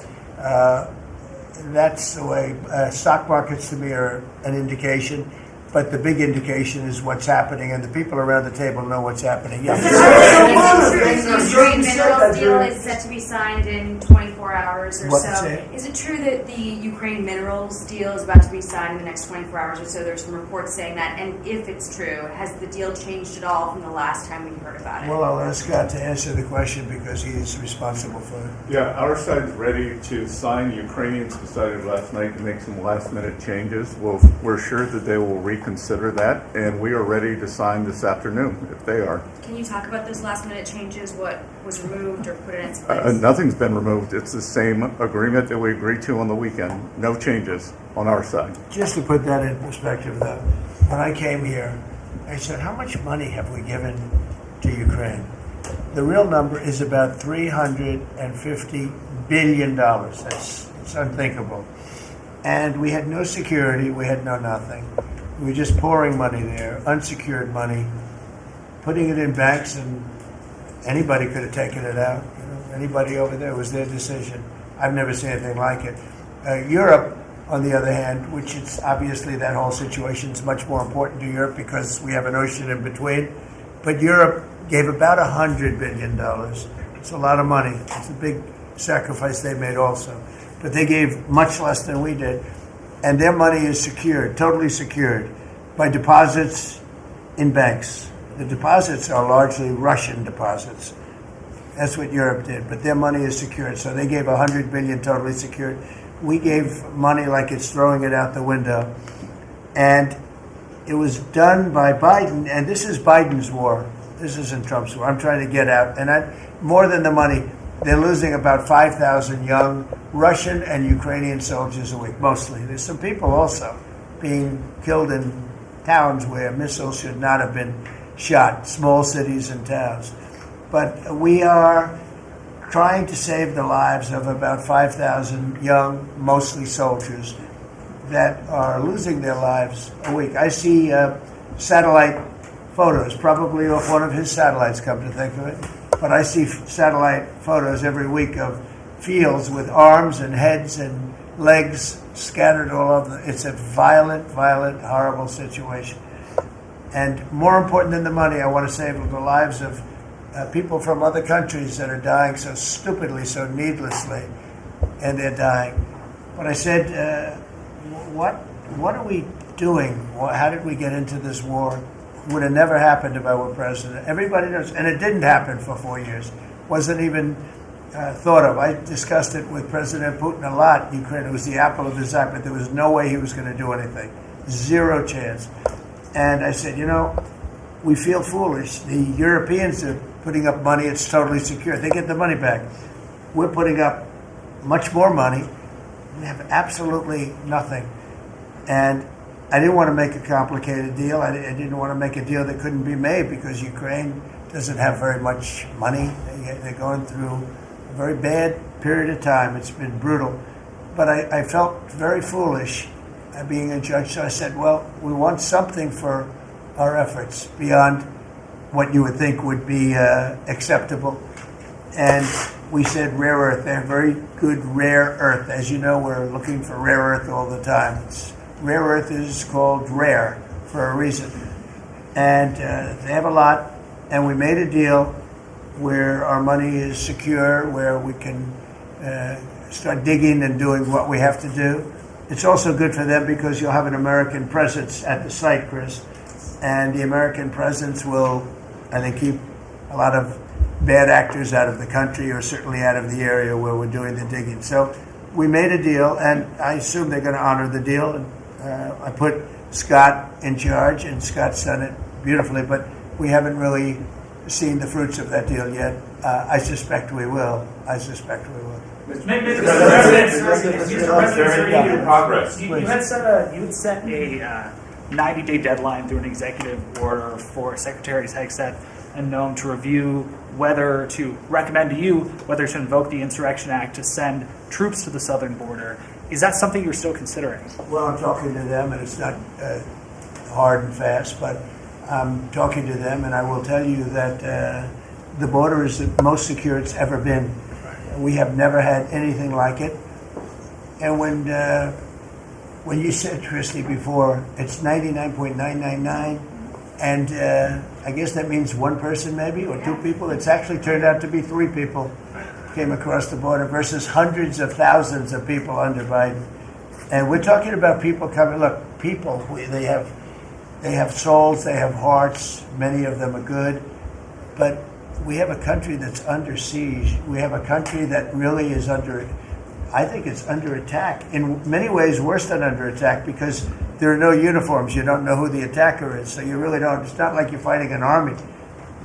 S1: that's the way. Stock markets, to me, are an indication, but the big indication is what's happening, and the people around the table know what's happening.
S15: Yes. The Ukraine minerals deal is set to be signed in 24 hours or so. Is it true that the Ukraine minerals deal is about to be signed in the next 24 hours or so? There's some reports saying that. And if it's true, has the deal changed at all from the last time we heard about it?
S1: Well, I'll ask Scott to answer the question because he's responsible for it.
S12: Yeah, our side's ready to sign. Ukrainians decided last night to make some last-minute changes. Well, we're sure that they will reconsider that, and we are ready to sign this afternoon if they are.
S15: Can you talk about those last-minute changes? What was removed or put in its place?
S12: Nothing's been removed. It's the same agreement that we agreed to on the weekend. No changes on our side.
S1: Just to put that in perspective, though, when I came here, I said, how much money have we given to Ukraine? The real number is about $350 billion. It's unthinkable. And we had no security. We had no nothing. We were just pouring money there, unsecured money, putting it in banks, and anybody could have taken it out. You know, anybody over there, was their decision. I've never seen anything like it. Europe, on the other hand, which is obviously that whole situation is much more important to Europe because we have an ocean in between. But Europe gave about $100 billion. It's a lot of money. It's a big sacrifice they made also. But they gave much less than we did. And their money is secured, totally secured, by deposits in banks. The deposits are largely Russian deposits. That's what Europe did, but their money is secured. So they gave $100 billion totally secured. We gave money like it's throwing it out the window. And it was done by Biden, and this is Biden's war. This isn't Trump's war. I'm trying to get out. And more than the money, they're losing about 5,000 young Russian and Ukrainian soldiers a week, mostly. There's some people also being killed in towns where missiles should not have been shot, small cities and towns. But we are trying to save the lives of about 5,000 young, mostly soldiers, that are losing their lives a week. I see satellite photos, probably off one of his satellites, come to think of it. But I see satellite photos every week of fields with arms and heads and legs scattered all over. It's a violent, horrible situation. And more important than the money, I want to save the lives of people from other countries that are dying so stupidly, so needlessly, and they're dying. When I said, what are we doing? How did we get into this war? Would have never happened if I were president. Everybody knows, and it didn't happen for 4 years. Wasn't even thought of. I discussed it with President Putin a lot. Ukraine was the apple of his eye, but there was no way he was going to do anything. Zero chance. And I said, we feel foolish. The Europeans are putting up money. It's totally secure. They get the money back. We're putting up much more money. We have absolutely nothing. And I didn't want to make a complicated deal. I didn't want to make a deal that couldn't be made because Ukraine doesn't have very much money. They're going through a very bad period of time. It's been brutal. But I felt very foolish being a judge. So I said, well, we want something for our efforts beyond what you would think would be acceptable. And we said rare earth. They have very good rare earth. As you know, we're looking for rare earth all the time. Rare earth is called rare for a reason. And they have a lot. And we made a deal where our money is secure, where we can start digging and doing what we have to do. It's also good for them because you'll have an American presence at the site, Chris. And the American presence will, I think, keep a lot of bad actors out of the country, or certainly out of the area where we're doing the digging. So we made a deal, and I assume they're going to honor the deal. And I put Scott in charge, and Scott's done it beautifully, but we haven't really seen the fruits of that deal yet. I suspect we will.
S7: Mr. President, you had set a 90-day deadline through an executive order for Secretaries Hegseth and Noem to review whether to recommend to you whether to invoke the Insurrection Act to send troops to the southern border. Is that something you're still considering?
S1: Well, I'm talking to them, and it's not hard and fast, but I'm talking to them, and I will tell you that the border is the most secure it's ever been. We have never had anything like it. And when you said, Christy, before, it's 99.999, and I guess that means one person maybe, or two people. It's actually turned out to be 3 people came across the border versus hundreds of thousands of people under Biden. And we're talking about people coming. Look, people, they have souls, they have hearts. Many of them are good, but we have a country that's under siege. We have a country that really is I think it's under attack. In many ways, worse than under attack, because there are no uniforms. You don't know who the attacker is, so you really don't. It's not like you're fighting an army.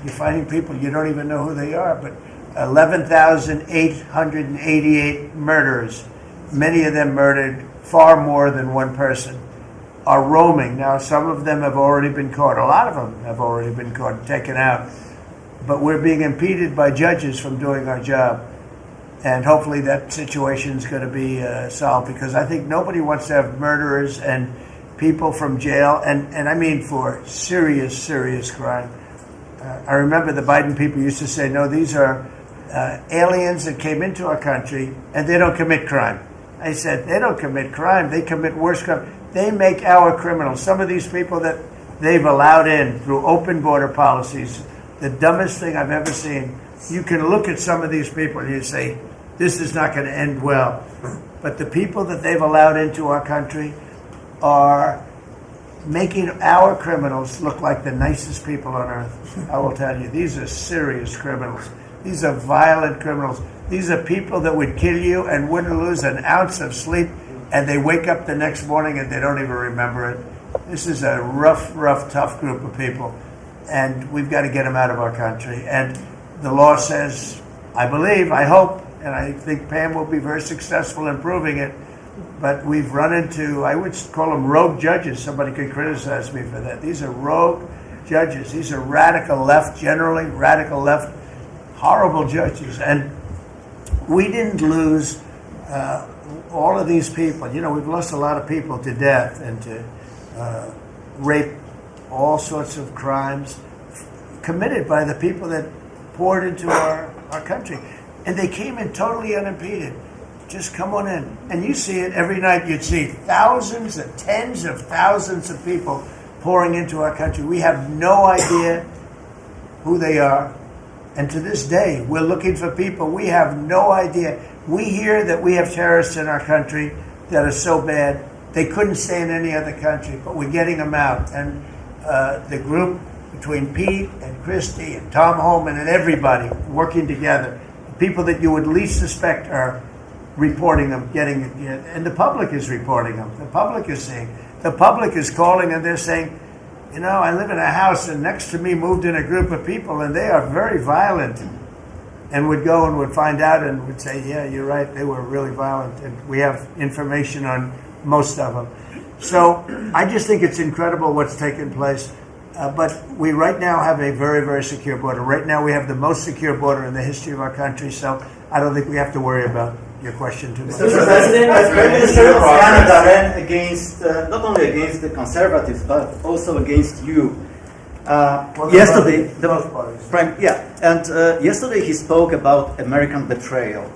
S1: You're fighting people. You don't even know who they are. But 11,888 murderers, many of them murdered far more than one person, are roaming. Now, some of them have already been caught. A lot of them have already been caught and taken out. But we're being impeded by judges from doing our job. And hopefully that situation is going to be solved, because I think nobody wants to have murderers and people from jail, and I mean for serious, serious crime. I remember the Biden people used to say, no, these are aliens that came into our country and they don't commit crime. I said, they don't commit crime, they commit worse crime. They make our criminals. Some of these people that they've allowed in through open border policies, the dumbest thing I've ever seen. You can look at some of these people and you say, this is not going to end well. But the people that they've allowed into our country are making our criminals look like the nicest people on earth. I will tell you, these are serious criminals. These are violent criminals. These are people that would kill you and wouldn't lose an ounce of sleep, and they wake up the next morning and they don't even remember it. This is a rough, tough group of people, and we've got to get them out of our country. And the law says, I believe, I hope, and I think Pam will be very successful in proving it, but we've run into, I would call them rogue judges. Somebody could criticize me for that. These are rogue judges. These are radical left, generally radical left, horrible judges. And we didn't lose all of these people. You know, we've lost a lot of people to death and to rape, all sorts of crimes committed by the people that poured into our country. And they came in totally unimpeded. Just come on in. And you see it every night. You'd see thousands and tens of thousands of people pouring into our country. We have no idea who they are. And to this day, we're looking for people. We have no idea. We hear that we have terrorists in our country that are so bad, they couldn't stay in any other country, but we're getting them out. And the group between Pete and Christy and Tom Holman and everybody working together, people that you would least suspect are reporting them, getting it, and the public is reporting them. The public is seeing. The public is calling and they're saying, you know, I live in a house and next to me moved in a group of people and they are very violent. and would go and would find out and would say, yeah, you're right, they were really violent, and we have information on most of them. So I just think it's incredible what's taken place. But we right now have a very, very secure border. Right now we have the most secure border in the history of our country, so I don't think we have to worry about your question too much.
S9: Mr. President, as Prime Minister of Canada ran against, not only against the Conservatives, but also against you. Yesterday, yesterday he spoke about American betrayal.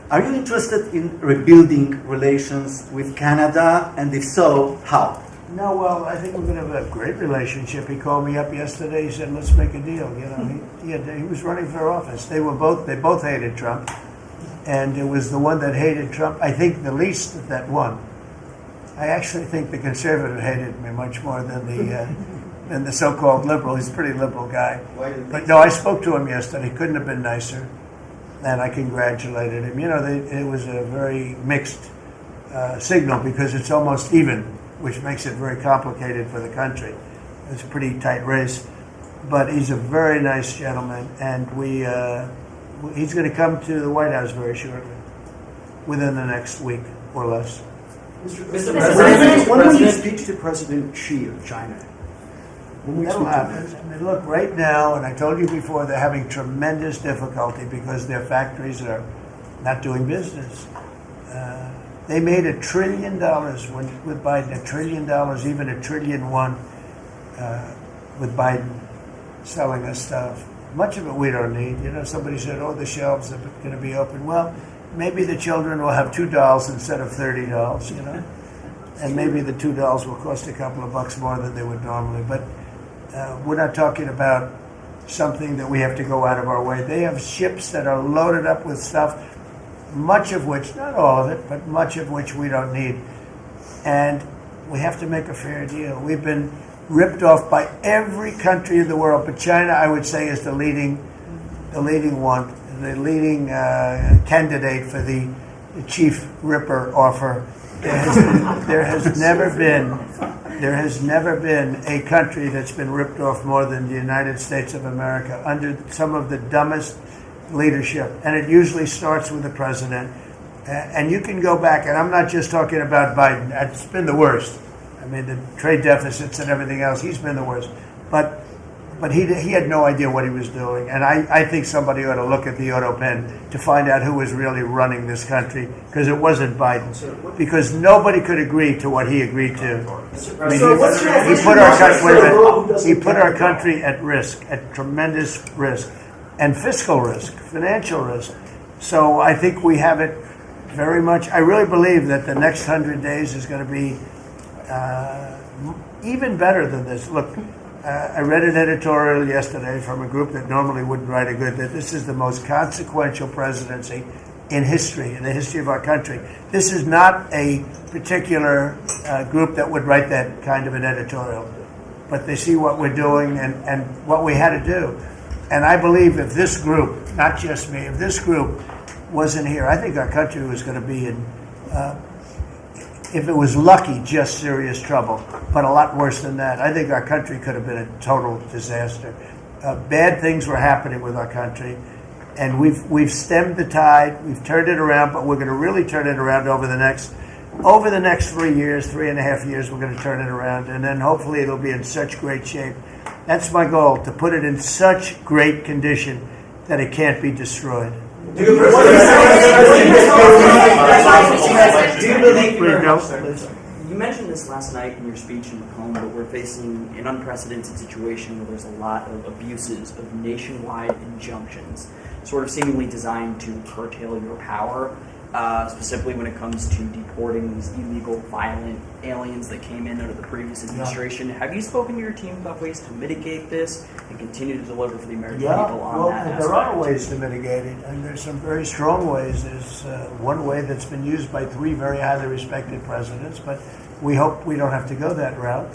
S9: Are you interested in rebuilding relations with Canada, and if so, how?
S1: No, well, I think we're going to have a great relationship. He called me up yesterday. He said, "Let's make a deal." You know, he was running for office. They both hated Trump, and it was the one that hated Trump, I think, the least that won. I actually think the conservative hated me much more than the so-called liberal. He's a pretty liberal guy. But no, I spoke to him yesterday. Couldn't have been nicer, and I congratulated him. You know, it was a very mixed signal because it's almost even, which makes it very complicated for the country. It's a pretty tight race, but he's a very nice gentleman, and he's going to come to the White House very shortly, within the next week or less.
S6: Mr. President, when will you speak to President Xi of China?
S1: That'll happen. I mean, look, right now, and I told you before, they're having tremendous difficulty because their factories are not doing business. They made $1 trillion with Biden, $1 trillion, even $1.1 trillion with Biden selling us stuff. Much of it we don't need. You know, somebody said, "Oh, the shelves are going to be open." Well, maybe the children will have $2 instead of $30. You know, and maybe the $2 will cost a couple of bucks more than they would normally. But we're not talking about something that we have to go out of our way. They have ships that are loaded up with stuff, much of which, not all of it, but much of which we don't need. And we have to make a fair deal. We've been ripped off by every country in the world, but China, I would say, is the leading one, the leading candidate for the chief ripper offer. There has never been a country that's been ripped off more than the United States of America under some of the dumbest leadership, and it usually starts with the president. And you can go back, and I'm not just talking about Biden. It's been the worst. I mean, the trade deficits and everything else, he's been the worst. But he had no idea what he was doing. And I think somebody ought to look at the auto pen to find out who was really running this country, because it wasn't Biden. Because nobody could agree to what he agreed to. I mean, he put our country at risk, at tremendous risk. And fiscal risk, financial risk. So I think we have it very much. I really believe that the next 100 days is going to be even better than this. Look, I read an editorial yesterday from a group that normally wouldn't write that this is the most consequential presidency in history, in the history of our country. This is not a particular group that would write that kind of an editorial, but they see what we're doing and what we had to do. And I believe if this group, not just me, if this group wasn't here, I think our country was going to be in, if it was lucky, just serious trouble, but a lot worse than that. I think our country could have been a total disaster. Bad things were happening with our country, and we've stemmed the tide, we've turned it around, but we're going to really turn it around over the next 3 years, 3.5 years, we're going to turn it around, and then hopefully it'll be in such great shape. That's my goal, to put it in such great condition that it can't be destroyed.
S9: Do you believe
S11: you mentioned this last night in your speech in Macomb, but we're facing an unprecedented situation where there's a lot of abuses of nationwide injunctions, sort of seemingly designed to curtail your power, specifically when it comes to deporting these illegal, violent aliens that came in under the previous administration. Have you spoken to your team about ways to mitigate this and continue to deliver for the American people on that aspect?
S1: There are ways to mitigate it, and there's some very strong ways. There's one way that's been used by 3 very highly respected presidents, but we hope we don't have to go that route.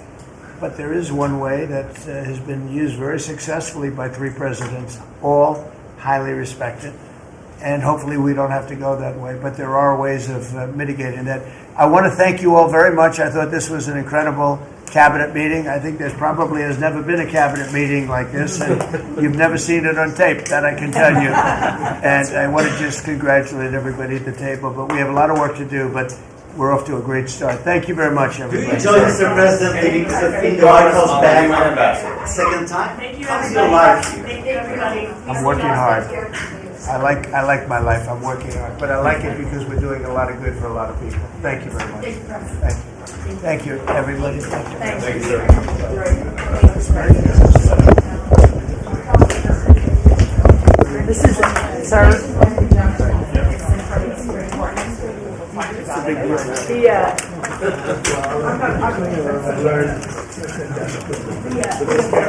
S1: But there is one way that has been used very successfully by 3 presidents, all highly respected. And hopefully we don't have to go that way. But there are ways of mitigating that. I want to thank you all very much. I thought this was an incredible cabinet meeting. I think there's probably has never been a cabinet meeting like this, and you've never seen it on tape, that I can tell you. And I want to just congratulate everybody at the table, but we have a lot of work to do, but we're off to a great start. Thank you very much,
S9: Do
S1: everybody.
S9: you enjoy, Mr. President, leading the White House back second time? How's your life here?
S1: I'm working hard. I like my life. I'm working hard, but I like it because we're doing a lot of good for a lot of people. Thank you very much. Thank you. Thank you, everybody. Thank you.
S9: Thank you, sir.
S22: This is it, sir. The